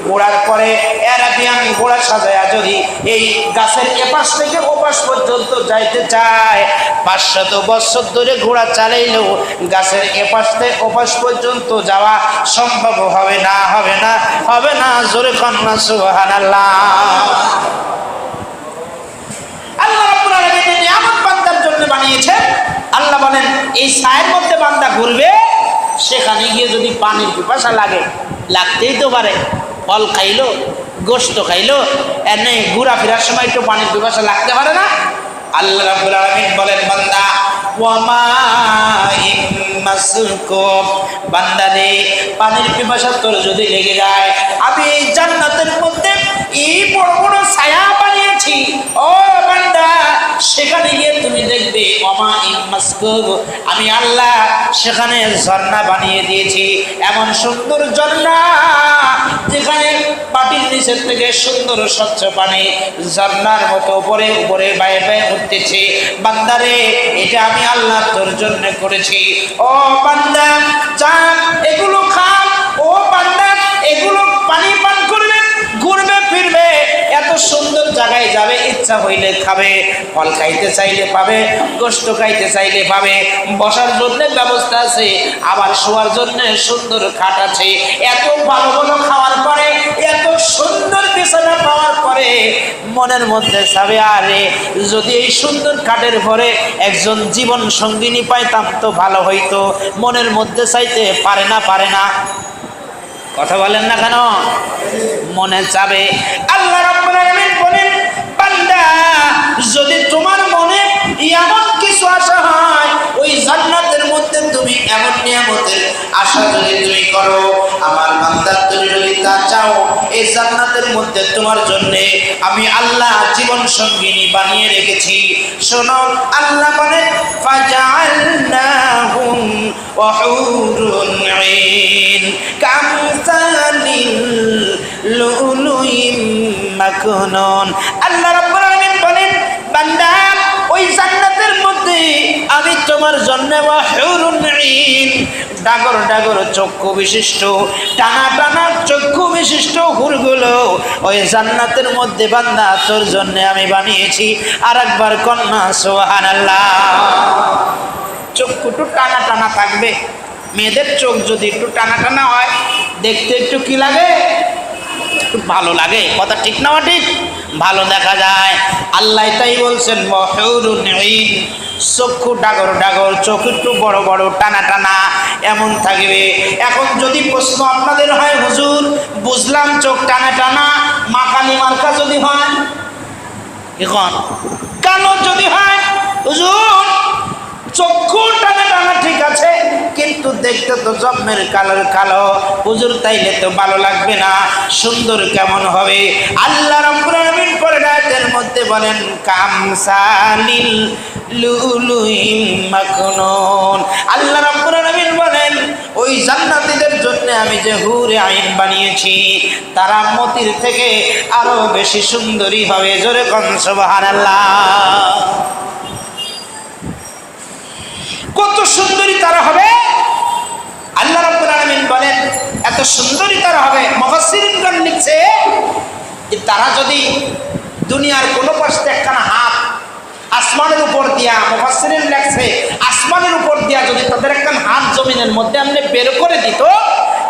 ঘোড়ার পরে অ্যারাবিয়ান ঘোড়া সাজায়া যদি এই গাছের এপাশ থেকে ওপাশ পর্যন্ত যাইতে চায়, 500 বছর ধরে ঘোড়া চালাইলেও গাছের এপাশ থেকে ওপাশ পর্যন্ত যাওয়া সম্ভব হবে না। জোরে কন্যা সুবহানাল্লাহ। আল্লাহ রাব্বুল আলামিন নিয়ামত বান্দার জন্য বানিয়েছে। আল্লাহ বলেন এই ছায়ের মধ্যে বান্দা ঘুরবে, সেখানে গিয়ে যদি পানির পিপাসা লাগতেই তো পারে, ফল খাইলো, গোশত খাইলো, এনে ঘোরাফেরার সময় একটু পানির পিপাসা লাগতে পারে না? আল্লাহ রাব্বুল আলামিন বলেন বান্দা ওয়ামা মাসকুব, বান্দা রে পানির পিপাসা তোর যদি লেগে যায়, আমি এই জান্নাতের মধ্যে এই বড় বড় ছায়া বানিয়েছি। ও বান্দা সেখানে গিয়ে তুমি দেখবে ওয়ামা মাসকুব, আমি আল্লাহ সেখানে ঝর্ণা বানিয়ে দিয়েছি। এমন সুন্দর ঝর্ণা যেখানে মাটির নিচের থেকে সুন্দর স্বচ্ছ পানি ঝর্ণার মতো উপরে বাইরে উঠতেছে। বান্দারে এটা আমি আল্লাহ তোর জন্য করেছি। ও বান্দা যা এগুলো খা, ও বান্দা এগুলো পানি পান করবে, ঘুরবে ফিরবে, এত সুন্দর জায়গায় যাবে, ইচ্ছা হইলে খাবে, ফল খাইতে চাইলে পাবে, গোশত খাইতে চাইলে পাবে, বসার জন্য ব্যবস্থা আছে, আবার শোয়ার জন্য সুন্দর খাট আছে। এত ভালো ভালো খাওয়ার পরে, এত সুন্দর বিছানা পাওয়ার পরে মনের মধ্যে চাবে আরে যদি এই সুন্দর খাটের পরে একজন জীবন সঙ্গিনী পাইতাম তো ভালো হইতো। মনের মধ্যে চাইতে পারে না। কথা বলেন না কেন? মনে চাবে। আল্লাহ রাব্বুল আলামিন বলেন বান্দা যদি তোমার মনে কিছু আশা হয়, ওই জান্নাতের মধ্যে তুমি এমন নিয়ামতের আশা যদি তুমি করো, আমার বান্দা তুমি যদি তা চাও, এই জান্নাতের মধ্যে তোমার জন্য আমি আল্লাহ জীবন সঙ্গিনী বানিয়ে রেখেছি। শোনো, আল্লাহ বলেন ফাজআলনাহুম ওয়াহুরুন আইন কামসালিল লুলুইম মাকনুন। আল্লাহ রাব্বুল আলামিন বলেন, বান্দা ওই জান্নাতের মধ্যে আমি তোমার জন্য ওয়াহুরুন আইন, ডাগর ডাগর চক্ষু বিশিষ্ট, টানা টানা চক্ষু বিশিষ্ট হুরগুলো ওই জান্নাতের মধ্যে বান্দা তোর জন্য আমি বানিয়েছি। আর একবার কন্যা সুবহানাল্লাহ। চক্ষু একটু টানা টানা থাকবে। মেয়েদের চোখ যদি একটু টানা টানা হয়, দেখতে একটু কি লাগে? একটু ভালো লাগে। কথা ঠিক না ঠিক? ভালো দেখা যায়। আল্লাহ তাই বলছেন ওয়াহুরুন আইন, চক্ষু ডাগর ডাগর, চোখ একটু বড় বড় টানা টানা এমন থাকবে। এখন যদি প্রশ্ন আপনাদের হয়, হুজুর বুঝলাম চোখ টানা টানা, মাকানি মার্কা যদি হয়, এখন কালো যদি হয়, হুজুর চক্ষু টানা টানা ঠিক আছে, কিন্তু দেখতে তো জন্মের কালোর কালো, হুজুর তাইলে তো ভালো লাগবে না, সুন্দর কেমন হবে? আল্লাহ রাব্বুল আলামিন পরের আয়াতের মধ্যে বলেন কামসালিল লুলুইম মাকনুন। আল্লাহ রাব্বুল আলামিন বলেন ওই জান্নাতীদের জন্য আমি যে হুরে আইন বানিয়েছি, তারা মতির থেকে আরো বেশি সুন্দরী হবে। জোরে কোন সুবহানাল্লাহ। কত সুন্দরী তারা হবে! আল্লাহ রাব্বুল আলামিন বলেন এত সুন্দরী তারা হবে। মুফাসসিরিনগণ লিখছে যে তারা যদি দুনিয়ার কোনো পাশে একখানা হাত আসমানের উপর দিয়া, মুফাসসিরিন লিখছে আসমানের উপর দিয়া যদি তাদের একখানা হাত জমিনের মধ্যে এমনি বের করে দিত,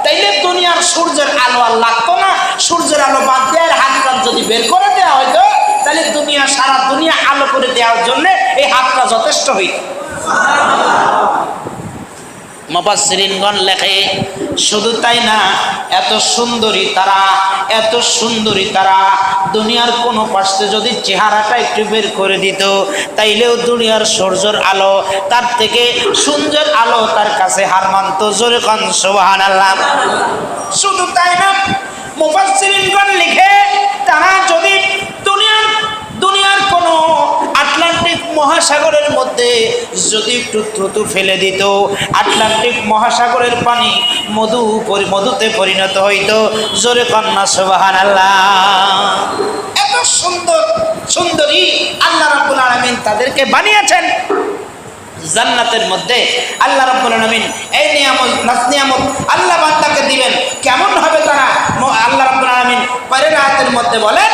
তাইলে দুনিয়ার সূর্যের আলো আর লাগতো না। সূর্যের আলো বাদ দেওয়ার হাতটা যদি বের করে দেওয়া হইতো, তাহলে দুনিয়া সারা দুনিয়া আলো করে দেওয়ার জন্য এই হাতটা যথেষ্ট হইত। মুফাসসিরিনগণ লেখে শুধু তাই না, এত সুন্দরী তারা, এত সুন্দরী তারা, দুনিয়ার কোনো পাশে যদি চেহারাটা একটু বের করে দিত, তাইলেও দুনিয়ার সূর্যের আলো তার থেকে সূর্যের আলো তার কাছে হার মানত। জোরে কোন সুবহানাল্লাহ। শুধু তাই না, মুফাসসিরিনগণ লিখে তারা যদি দুনিয়ার কোনো আটলান্টিক মহাসাগরের মধ্যে যদি একটু থুতু ফেলে দিত, আটলান্টিক মহাসাগরের পানি মধুতে পরিণত হইতো। জোরে কন্যা সুবহানাল্লাহ। এত সুন্দর সুন্দরী আল্লাহ রাব্বুল আলামিন তাদেরকে বানিয়েছেন জান্নাতের মধ্যে। আল্লাহ রাব্বুল আলামিন এই নিয়ামত আল্লাহ বান্দাকে দিবেন। কেমন হবে তারা? আল্লাহ রাব্বুল আলামিন পরের আয়াতের মধ্যে বলেন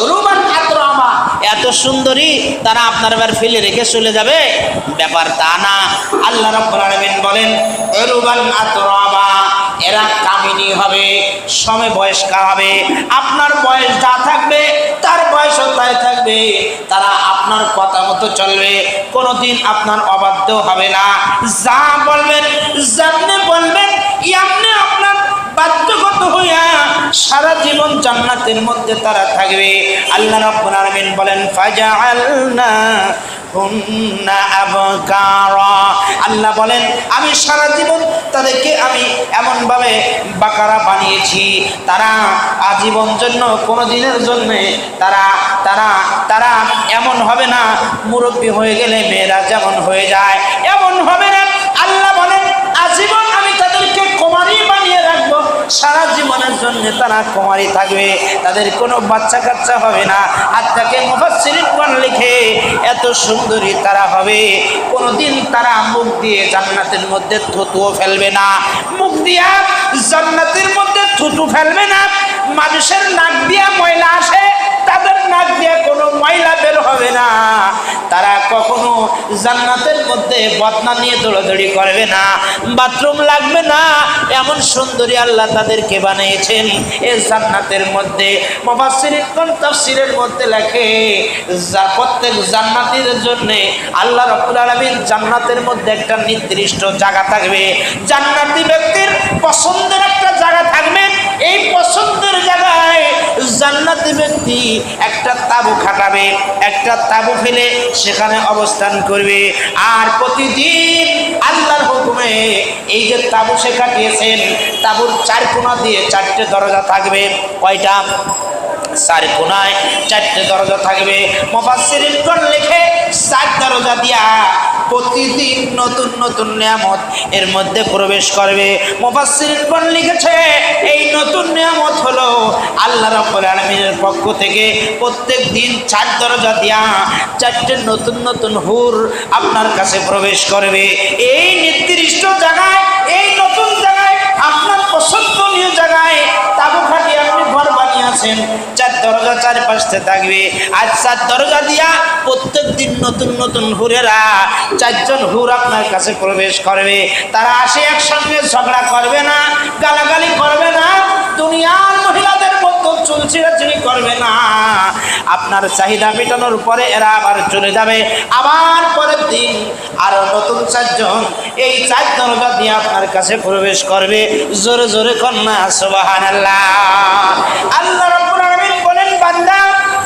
উরুবান আতরামা, এত সুন্দরী তারা আপনার এবার ফেলে রেখে চলে যাবে, ব্যাপার তা না। আল্লাহ রাব্বুল আলামিন বলেন উরুবান আতরামা, এরা কামিনী হবে, সমবয়স্কা হবে। আপনার বয়স যা থাকবে তার বয়সও তাই থাকবে। তারা আপনার কথা মতো চলবে, কোনোদিন আপনার অবাধ্য হবে না। যা বলবেন, যেমনি বলবেন, এমনি আপনার বাধ্যগত হইয়া সারা জীবন জান্নাতের মধ্যে তারা থাকবে। আল্লাহ রাব্বুল আলামিন বলেন ফাজআলনা হুন্না আবকারা, আল্লাহ বলেন আমি সারা জীবন তাদেরকে আমি এমনভাবে বাকারা বানিয়েছি, তারা আজীবন জন্য কোনো দিনের জন্য তারা তারা তারা এমন হবে না, মুরব্বী হয়ে গেলে মেয়েরা যেমন হয়ে যায় এমন হবে না। আল্লাহ বলেন আজীবন আমি তাদেরকে কুমারী বানিয়ে রাখবো, সারা জীবনের জন্য তারা কুমারী থাকবে, তাদের কোনো বাচ্চা কাচ্চা হবে না। আর তাকে মুফাসসিরিনগণ লিখে এত সুন্দরী তারা হবে, কোনোদিন তারা মুখ দিয়ে জান্নাতের মধ্যে থুতুও ফেলবে না, মুখ দিয়া জান্নাতের মধ্যে থুতু ফেলবে না। মানুষের নাক দিয়া ময়লা আসে, তাদের নাক দিয়ে কোনো ময়লা বের হবে না। তারা কখনো জান্নাতের মধ্যে বদনা নিয়ে দৌড়াদৌড়ি করবে না, বাথরুম লাগবে না। এমন সুন্দরী আল্লাহ তাদেরকে বানিয়েছেন এই জান্নাতের মধ্যে। মুফাসসিরিনগণ তাফসীরের মধ্যে লেখে প্রত্যেক জান্নাতীর জন্য আল্লাহ রাব্বুল আলামিন জান্নাতের মধ্যে একটা নির্দিষ্ট জায়গা থাকবে, জান্নাতি ব্যক্তির পছন্দের একটা জায়গা থাকবে। এই পছন্দের জায়গায় জান্নাতি ব্যক্তি একটা তাঁবু খাটাবে, একটা তাঁবু ফেলে সেখানে অবস্থান করবে। আর প্রতিদিন আল্লাহর হুকুমে এই যে তাঁবু সে কাটিয়েছেন, তাঁবুর চার কোণা দিয়ে চারটে দরজা থাকবে। কয়টা? চার কোণায় চারটে দরজা থাকবে। মুফাসসিরিনগণ লিখে 4 দরজা দিয়া প্রতিদিন নতুন নতুন নিয়ামত এর মধ্যে প্রবেশ করবে। মুফাসসিরিনগণ লিখেছে এই নতুন নিয়ামত হলো আল্লাহ রাব্বুল আলামিনের পক্ষ থেকে প্রত্যেক দিন 4 দরজা দিয়া 4টে নতুন নতুন হুর আপনার কাছে প্রবেশ করবে। এই নির্দিষ্ট জায়গায়, এই নতুন জায়গায়, আপনার পছন্দনীয় জায়গায় তাঁবু খাটিয়ে আপনি ঘর বানিয়েছেন। 4 দরজা চারপাশে থাকবে। আর 4 দরজা দিয়া প্রত্যেক দিন নতুন নতুন হুরেরা 4 জন হুর আপনার কাছে প্রবেশ করবে। তারা আসে একসঙ্গে ঝগড়া করবে না, গালাগালি করবে না, দুনিয়ার মহিলাদের মতো চুল ছিঁড়াছিঁড়ি করবে না। আপনার চাহিদা মেটানোর পরে এরা আবার চলে যাবে। আবার পরের দিন আরো নতুন 4 জন এই 4 দরজা দিয়ে আপনার কাছে প্রবেশ করবে। জোরে জোরে কন্যা সুবহানাল্লাহ। আল্লাহ রাব্বুল আলামিন বলেন, বান্দা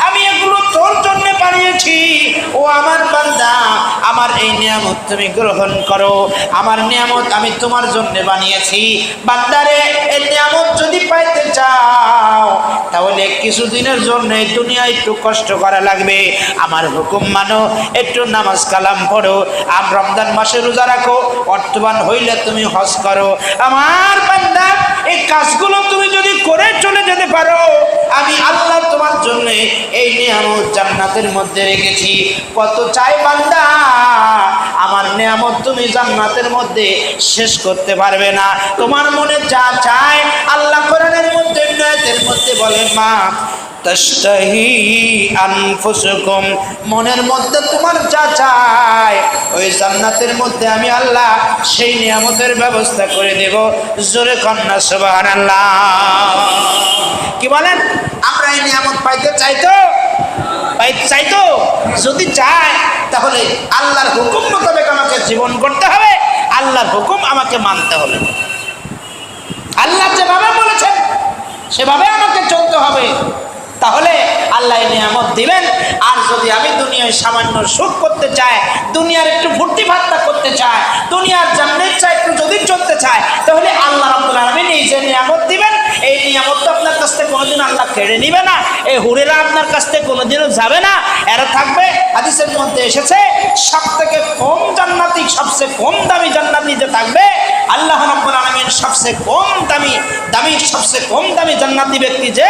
আমি এগুলো তোর জন্য বানিয়েছি। ও আমার বান্দা, আমার এই নিয়ামত তুমি গ্রহণ করো। আমার নিয়ামত আমি তোমার জন্য বানিয়েছি। বান্দারে, এই নিয়ামত যদি পাইতে চাও তাহলে কিছুদিনের জন্য দুনিয়ায় একটু কষ্ট করা লাগবে। আমার হুকুম মানো, একটু নামাজ কালাম পড়ো, আর রমজান মাসে রোজা রাখো, অর্থবান হইলে তুমি হজ করো। আমার বান্দা, এই কাজগুলো তুমি যদি করে চলে যেতে পারো, আমি আল্লাহ তোমার জন্য এই নিয়ামত জান্নাতের মধ্যে রেখেছি। কত চাই বান্দা, আমার নিয়ামত তুমি জান্নাতের মধ্যে শেষ করতে পারবে না। তোমার মনে যা চায় আল্লাহ কোরআনের মধ্যে, আয়াতের মধ্যে বলে, মা তাশতাহি আনফুসুকুম, মনের মধ্যে তোমার যা চায় ওই জান্নাতের মধ্যে আমি আল্লাহ সেই নিয়ামতের ব্যবস্থা করে দেব। জোরে কন্যা সুবহানাল্লাহ। কি বলেন? আমরা এই নিয়ামত পাইতে চাই তো? যদি চাই তাহলে আল্লাহর হুকুম মোতাবেক আমাকে জীবন করতে হবে, আল্লাহর হুকুম আমাকে মানতে হবে। আল্লাহ যেভাবে বলেছেন সেভাবে আমাকে চলতে হবে। তাহলে আল্লাহ নিয়ামত দিবেন। আর যদি আমি দুনিয়ায় সামান্য সুখ করতে চাই, দুনিয়ার একটু ফুর্তি ফাত্তা করতে চাই, দুনিয়ার জান্নাত চাই একটু যদি চলতে চাই, তাহলে আল্লাহ রাব্বুল আলামিন এই যে নিয়ামত দিবেন, এই নিয়ামত তো আপনার কাছ থেকে কোনোদিন আল্লাহ কেড়ে নিবে না। এই হুরেরা আপনার কাছ থেকে কোনোদিনও যাবে না, এরা থাকবে। হাদিসের মধ্যে এসেছে, সব থেকে কম জান্নাতি, সবচেয়ে কম দামি জান্নাতি যে থাকবে, আল্লাহ রাব্বুল আলামিন সবচেয়ে কম দামি সবচেয়ে কম দামি জান্নাতি ব্যক্তি যে,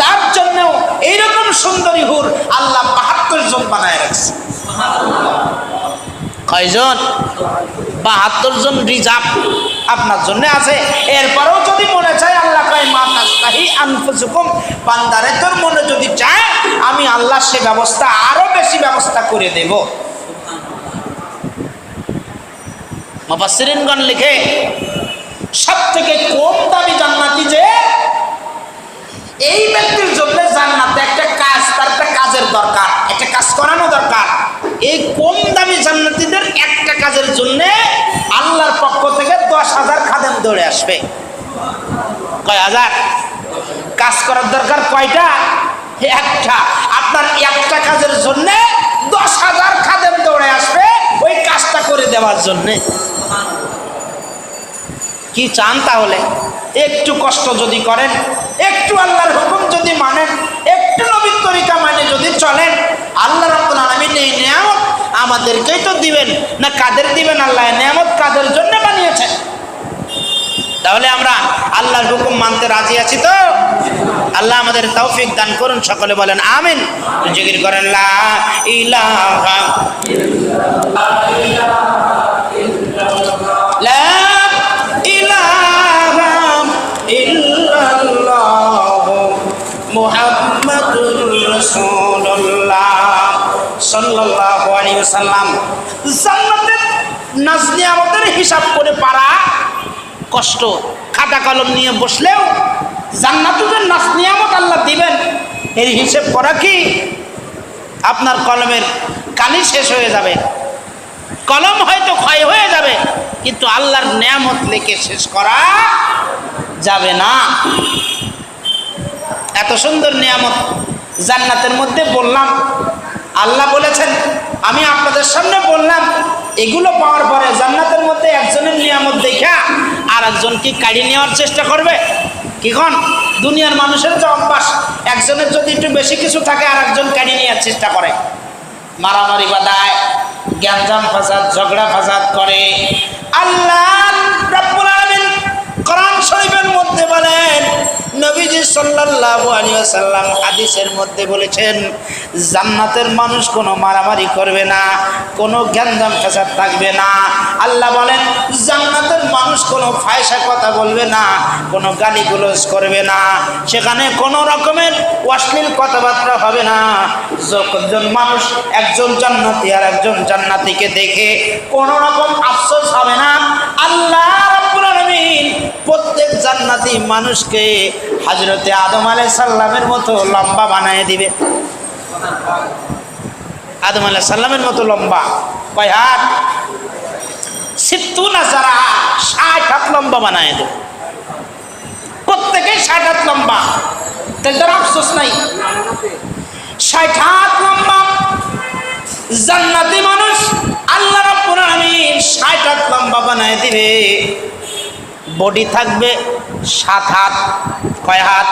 তার জন্যও এইরকম সুন্দরী হুর আল্লাহ 72 জন বানায় রাখছে। কয়জন? 72 জন রিজার্ভ আপনার জন্য আছে। এরপরেও যদি মনে চায়, আল্লাহ কয়, মা তাশতাহি আনফুসুকুম, বান্দারে তোর মনে যদি চায় আমি আল্লাহ সে ব্যবস্থা, আরো বেশি ব্যবস্থা করে দেব। মুফাসসিরিনগণ লিখে, সব থেকে কম দামি জান্নাতি যে, এই ব্যক্তির জন্য জান্নাতে একটা কাজ, তার একটা কাজের দরকার, একটা কাজ করানো দরকার। এই কম দামি জান্নাতীদের একটা কাজের জন্য আল্লাহর পক্ষ থেকে 10,000 খাদেম দৌড়ে আসবে। কয় হাজার? কাজ করার দরকার কয়টা? একটা। আপনার একটা কাজের জন্য 10,000 খাদেম দৌড়ে আসবে ওই কাজটা করে দেওয়ার জন্য। কি চান তাহলে? একটু কষ্ট যদি করেন, একটু আল্লাহর হুকুম যদি মানেন, একটু নবীর তরিকা মানে যদি চলেন, আল্লাহ রাব্বুল আলামিন এই নিয়ামত আমাদেরকেই তো দিবেন না, কাদের দিবেন? আল্লাহ নিয়ামত কাদের জন্য বানিয়েছেন? তাহলে আমরা আল্লাহর হুকুম মানতে রাজি আছি তো? আল্লাহ আমাদের তৌফিক দান করুন। সকলে বলেন আমিন। জিকির করেন লা ইলাহা লা ইলাহা ইল্লাল্লাহ মুহাম্মাদুর রাসূলুল্লাহ সাল্লাল্লাহু আলাইহি ওয়াসাল্লাম। জান্নাতের নাজ নিয়ামতের হিসাব করে পারা কষ্ট। খাতা কলম নিয়ে বসলেও জান্নাতুদের নাজ নিয়ামত আল্লাহ দিবেন, এর হিসেব করা কি? আপনার কলমের কালি শেষ হয়ে যাবে, কলম হয়তো ক্ষয় হয়ে যাবে, কিন্তু আল্লাহর নিয়ামত লিখে শেষ করা যাবে না। এত সুন্দর নিয়ামত জান্নাতের মধ্যে বললাম, আল্লাহ বলেছেন আমি আপনাদের সামনে বললাম, এগুলো পাওয়ার পরে জান্নাতের মধ্যে একজনের নিয়ামত দেখা আর একজন কি কাড়ি নেওয়ার চেষ্টা করবে? কিখন দুনিয়ার মানুষের যে অভ্যাস, একজনের যদি একটু বেশি কিছু থাকে আর একজন কাড়ি নেওয়ার চেষ্টা করে, মারামারি বাঁধায়, গ্যাঞ্জাম ফাসাদ, ঝগড়া ফাসাদ করে। আল্লাহ রাব্বুল আলামিন কোরআন শরীফের মধ্যে বলেন, নবীজি সাল্লাল্লাহু আলাইহি ওয়াসাল্লাম হাদিসের মধ্যে বলেছেন, জান্নাতের মানুষ কোনো মারামারি করবে না, কোনো গ্যাঞ্জাম ফাসাদ থাকবে না। আল্লাহ বলেন জান্নাতের মানুষ কোনো ফায়সা কথা বলবে না, কোনো গালিগালাজ করবে না, সেখানে কোনো রকমের অশ্লীল কথাবার্তা হবে না। যখন মানুষ একজন জান্নাতি আর একজন জান্নাতিকে দেখে কোনো রকম আফসোস হবে না। আল্লাহ রাব্বুল আলামিন প্রত্যেক জান্নাতি মানুষকে হযরতে আদম আলাইহিস সালামের মতো লম্বা বানিয়ে দিবে। আদম আলাইহিস সালামের মতো লম্বা, কয় হাত? 70 যারা 60 হাত লম্বা বানিয়ে দেবে, প্রত্যেকে 60 হাত লম্বা। তাদের আফসোস নাই, 60 হাত লম্বা জান্নাতি মানুষ আল্লাহ রাব্বুল আলামিন 60 হাত লম্বা বানিয়ে দিবে। বডি থাকবে 7 হাত। কয় হাত?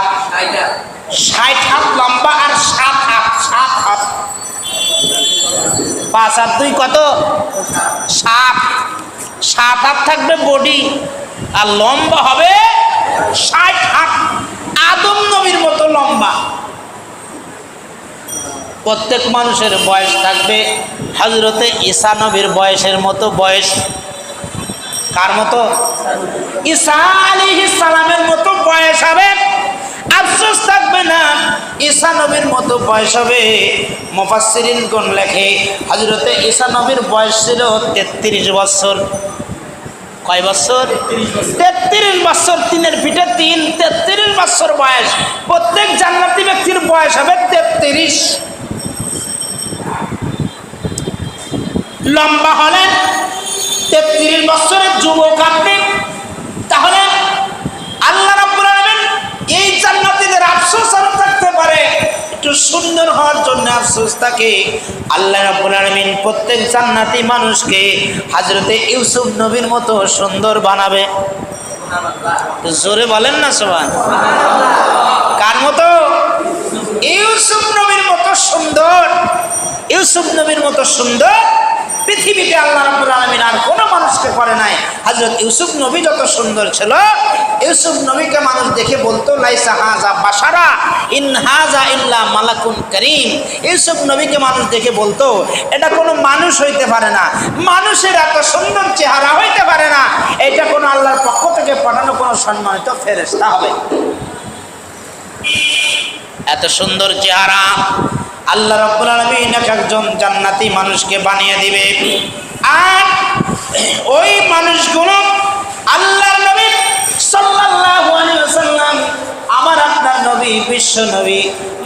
60 হাত লম্বা আর 7 হাত। 7 হাত 5 আর 2 কত? 7। 7 হাত থাকবে বডি, আর লম্বা হবে 60 হাত, আদম নবীর মতো লম্বা। প্রত্যেক মানুষের বয়স থাকবে হযরতে ঈসা নবীর বয়সের মতো বয়স। কার মতো? ঈসা আলাইহিস সালামের মতো বয়স হবে। আফসোস থাকবে না, ঈসা নবীর মতো বয়স হবে। মুফাসসিরিনগণ লেখে হযরতে ঈসা নবীর বয়স ছিল 33 বছর। কয় বছর? 33 বছর। 3 পিঠে 3, 33 বছর বয়স। প্রত্যেক জান্নাতি ব্যক্তির বয়স হবে 33। লম্বা হলেন 33 বছরের যুবক আপনি, তাহলে আল্লাহ রাব্বুল আলামিন এই জান্নাতীদের আফসোস আরো থাকতে পারে, একটু সুন্দর হওয়ার জন্য আফসোস থাকে। আল্লাহ রাব্বুল আলামিন প্রত্যেক জান্নাতি মানুষকে হযরতে ইউসুফ নবীর মতো সুন্দর বানাবে। জোরে বলেন না সুবহানাল্লাহ। কার মতো? ইউসুফ নবীর মতো সুন্দর। ইউসুফ নবীর মতো সুন্দর পৃথিবীতে আল্লাহ রাব্বুল আলামিন আর কোনো মানুষকে করে নাই। হযরত ইউসুফ নবী যত সুন্দর ছিল, ইউসুফ নবীকে মানুষ দেখে বলতো লাইসা হাযা বাশারা ইন হাযা ইল্লা মালাকুন কারীম। ইউসুফ নবীকে মানুষ দেখে বলতো এটা কোনো মানুষ হইতে পারে না, মানুষের এত সুন্দর চেহারা হইতে পারে না, এটা কোনো আল্লাহর পক্ষ থেকে পাঠানো কোনো সম্মানিত ফেরেশতা হবে। এত সুন্দর চেহারা আল্লাহ রাব্বুল আলামিন একজন জান্নাতি মানুষকে বানিয়ে দিবে। আর ওই মানুষগুলো আল্লাহর নবী সাল্লাল্লাহু আলাইহি ওয়াসাল্লাম, আমার আপনার নবী বিশ্ব নবী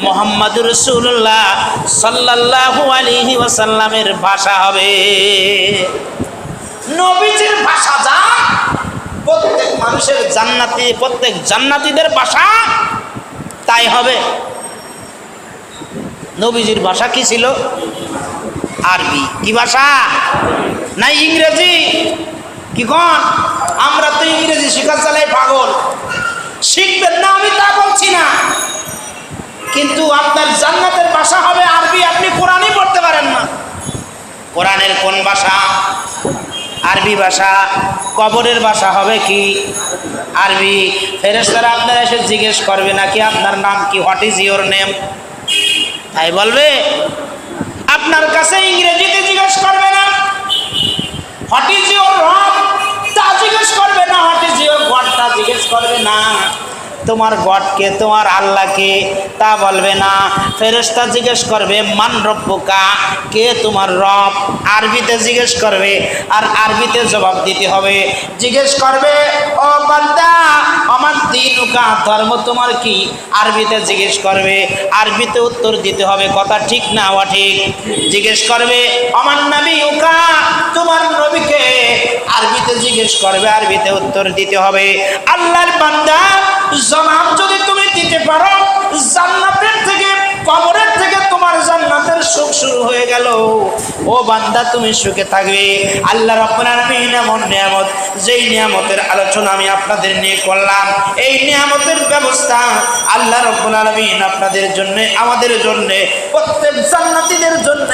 মুহাম্মদুর রাসূলুল্লাহ সাল্লাল্লাহু আলাইহি ওয়াসাল্লামের ভাষা হবে। নবীজির ভাষা যা, প্রত্যেক মানুষের জান্নাতি, প্রত্যেক জান্নাতীদের ভাষা তাই হবে। নবীজির ভাষা কি ছিল? আরবি। কি ভাষা? না ইংরেজি। কি কোন? আমরা তো ইংরেজি শেখা চালাই পাগল, শিখবেন না আমি তা বলছি না, কিন্তু আপনার জান্নাতের ভাষা হবে আরবি। আপনি কোরআনই পড়তে পারেন না, কোরআনের কোন ভাষা? আরবি ভাষা। কবরের ভাষা হবে কি? আরবি। ফেরেশতারা আপনারা এসে জিজ্ঞেস করবে নাকি আপনার নাম কি, হোয়াট ইজ ইউর নেম, তাই বলবে। আপনার কাছে ইংরেজিতে জিজ্ঞেস করবে না হোয়াট ইজ ইউর রব, তা জিজ্ঞেস করবে না, হোয়াট ইজ ইউর গড, তা জিজ্ঞেস করবে না। তোমার গডকে, তোমার আল্লাহকে, তা বলবে না। ফেরেশতা জিজ্ঞেস করবে মান রব্বুকা, কে তোমার রব, আরবিতে জিজ্ঞেস করবে, আর আরবিতে জবাব দিতে হবে। জিজ্ঞেস করবে ও বান্দা আমার দিনুকা, ধর্ম তোমার কি, আরবিতে জিজ্ঞেস করবে, আরবিতে উত্তর দিতে হবে, কথা ঠিক না ঠিক। জিজ্ঞেস করবে আমার নবীকা, তোমার নবীকে, আরবিতে জিজ্ঞেস করবে, আরবিতে উত্তর দিতে হবে। আল্লাহর বান্দা জবাব যদি তুমি দিতে পারো, জান্নাতের থেকে, কবরের থেকে তোমার জান্নাতের সুখ শুরু হয়ে গেল। ও বান্দা, তুমি সুখে থাকবে। আল্লাহ রাব্বুল আলামিন এমন নিয়ামত, যেই নিয়ামতের আলোচনা আমি আপনাদের নিয়ে করলাম, এই নিয়ামতের ব্যবস্থা আল্লাহ রাব্বুল আলামিন আপনাদের জন্য, আমাদের জন্য, প্রত্যেক জান্নাতীদের জন্য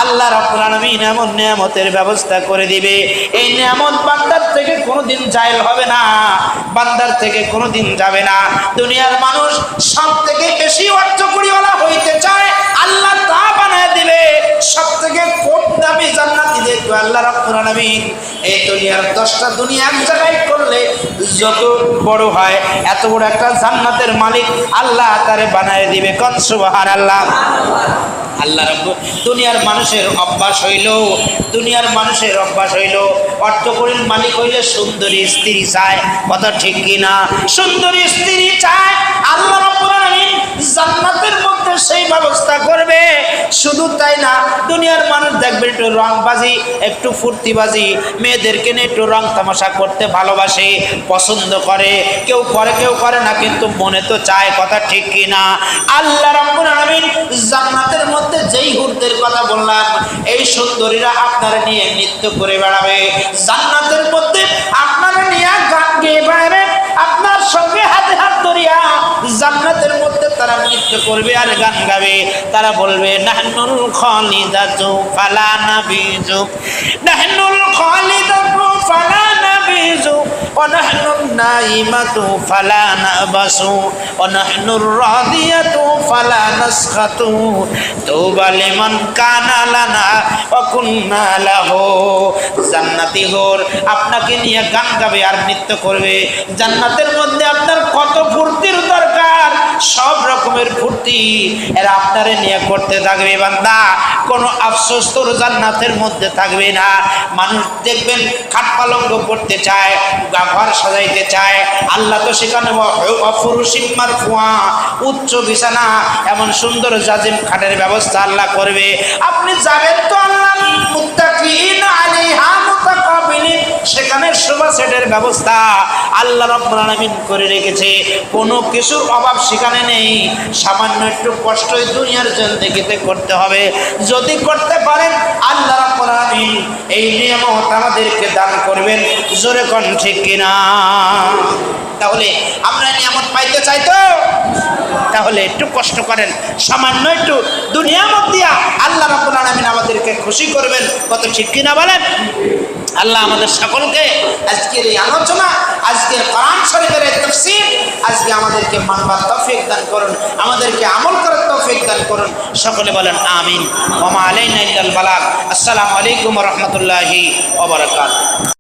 আল্লাহ রাব্বুল আলামিন এমন নিয়ামতের ব্যবস্থা করে দিবে। এই নিয়ামত বান্দার থেকে কোনোদিন জায়েল হবে না, বান্দার থেকে কোনোদিন যাবে না। দুনিয়ার মানুষ সব থেকে বেশি অর্থ করিওয়ালা হইতে চায়, আল্লাহ তা বানায় দিবে। সব থেকে কম দামি জান্নাতি দেখবে আল্লাহ রাব্বুল আলামিন এই দুনিয়ার 10টা দুনিয়া এক জায়গায় করলে যত বড় হয়, এত বড় একটা জান্নাতের মালিক আল্লাহ তারে বানায় দিবে। কোন সুবহানাল্লাহ। আল্লাহ রাব্বুল, দুনিয়ার মানুষের অভ্যাস হইল, দুনিয়ার মানুষের অভ্যাস হইল অর্থকরীর মালিক হইলে সুন্দরী স্ত্রী চায়। কথা ঠিক কিনা? সুন্দরী স্ত্রী চায়। আল্লাহ রাব্বুল আলামিন জান্নাতের মধ্যে সেই ব্যবস্থা করবে। শুধু তাই না, দুনিয়ার মানুষ দেখবে একটু রংবাজি, একটু ফুর্তিবাজি, মেয়েদেরকে নিয়ে একটু রং তামাশা করতে ভালোবাসে, পছন্দ করে। কেউ করে কেউ করে না, কিন্তু মনে তো চায়। কথা ঠিক কিনা? আল্লাহ রাব্বুল আলামিন জান্নাতের মধ্যে যেই হুরদের কথা বললাম, এই সুন্দরীরা আপনারা নিয়ে নৃত্য করে বেড়াবে। জান্নাতের মধ্যে আপনারা নিয়ে গান গেয়ে বেড়াবে, আপনার সঙ্গে হাতে হাত ধরিয়া জান্নাতের মধ্যে তারা নৃত্য করবে আর গান গাবে। তারা বলবে নাহনুল খালিদাতু ফালা নাবিজু, নাহনুল খালিদাতু ফালা নাবিজু, ওয়া নাহনুন নাইমাতু ফালা নাবাসু, ওয়া নাহনুর রাদিয়াতু ফালা নাসখাতু, তুবা লিমান কানা লানা ওয়া কুন্না লাহু। জান্নাতি হোর আপনাকে নিয়ে গান গাবে আর নৃত্য করবে। জান্নাতের মধ্যে আপনার কত ফুর্তির দরকার, সব রকমের ফুর্তি এরা আপনারে নিয়ে করতে থাকবে। বান্দা, কোনো আফসোস তোর জান্নাতের মধ্যে থাকবে না। মানুষ দেখবেন খাট পালঙ্ক করতে চায়, ঘর সাজাইতে চায়, আল্লাহ তো সেখানে অফুরুশিম মারফুয়া, উচ্চ বিছানা, এমন সুন্দর জাজিম খাটের ব্যবস্থা আল্লাহ করবে। আপনি যাবেন তো আল্লাহ মুত্তাকিন আলাইহা মুতাকাবিলিন, সেখানে সোফা সেটের ব্যবস্থা আল্লাহ রাব্বুল আলামিন করে রেখেছে। কোনো কিছুর অভাব সেখানে নেই। সামান্য একটু কষ্টই দুনিয়ার জিন্দেগিতে করতে হবে। যদি করতে পারেন আল্লাহ রাব্বুল আলামিন এই নিয়ামত আমাদেরকে দান করবেন। জোরে কোন ঠিক কিনা? তাহলে আমরা নিয়ামত পাইতে চাই তো, তাহলে একটু কষ্ট করেন, সামান্য একটু দুনিয়ার মধ্যে আল্লাহ রাব্বুল আলামিন আমাদেরকে খুশি করবেন। কত ঠিক কিনা বলেন? আল্লাহ আমাদের সকলকে আজকের এই আলোচনা, আজকের কোরআন শরীফের এই তাফসীর, আজকে আমাদেরকে মানবার তৌফিক দান করুন, আমাদেরকে আমল করার তৌফিক দান করুন। সকলে বলেন আমিন। ওয়া মা আলাইনা ইল্লাল বালাগ। আসসালামু আলাইকুম ওয়া রাহমাতুল্লাহি ওয়া বারাকাতুহু।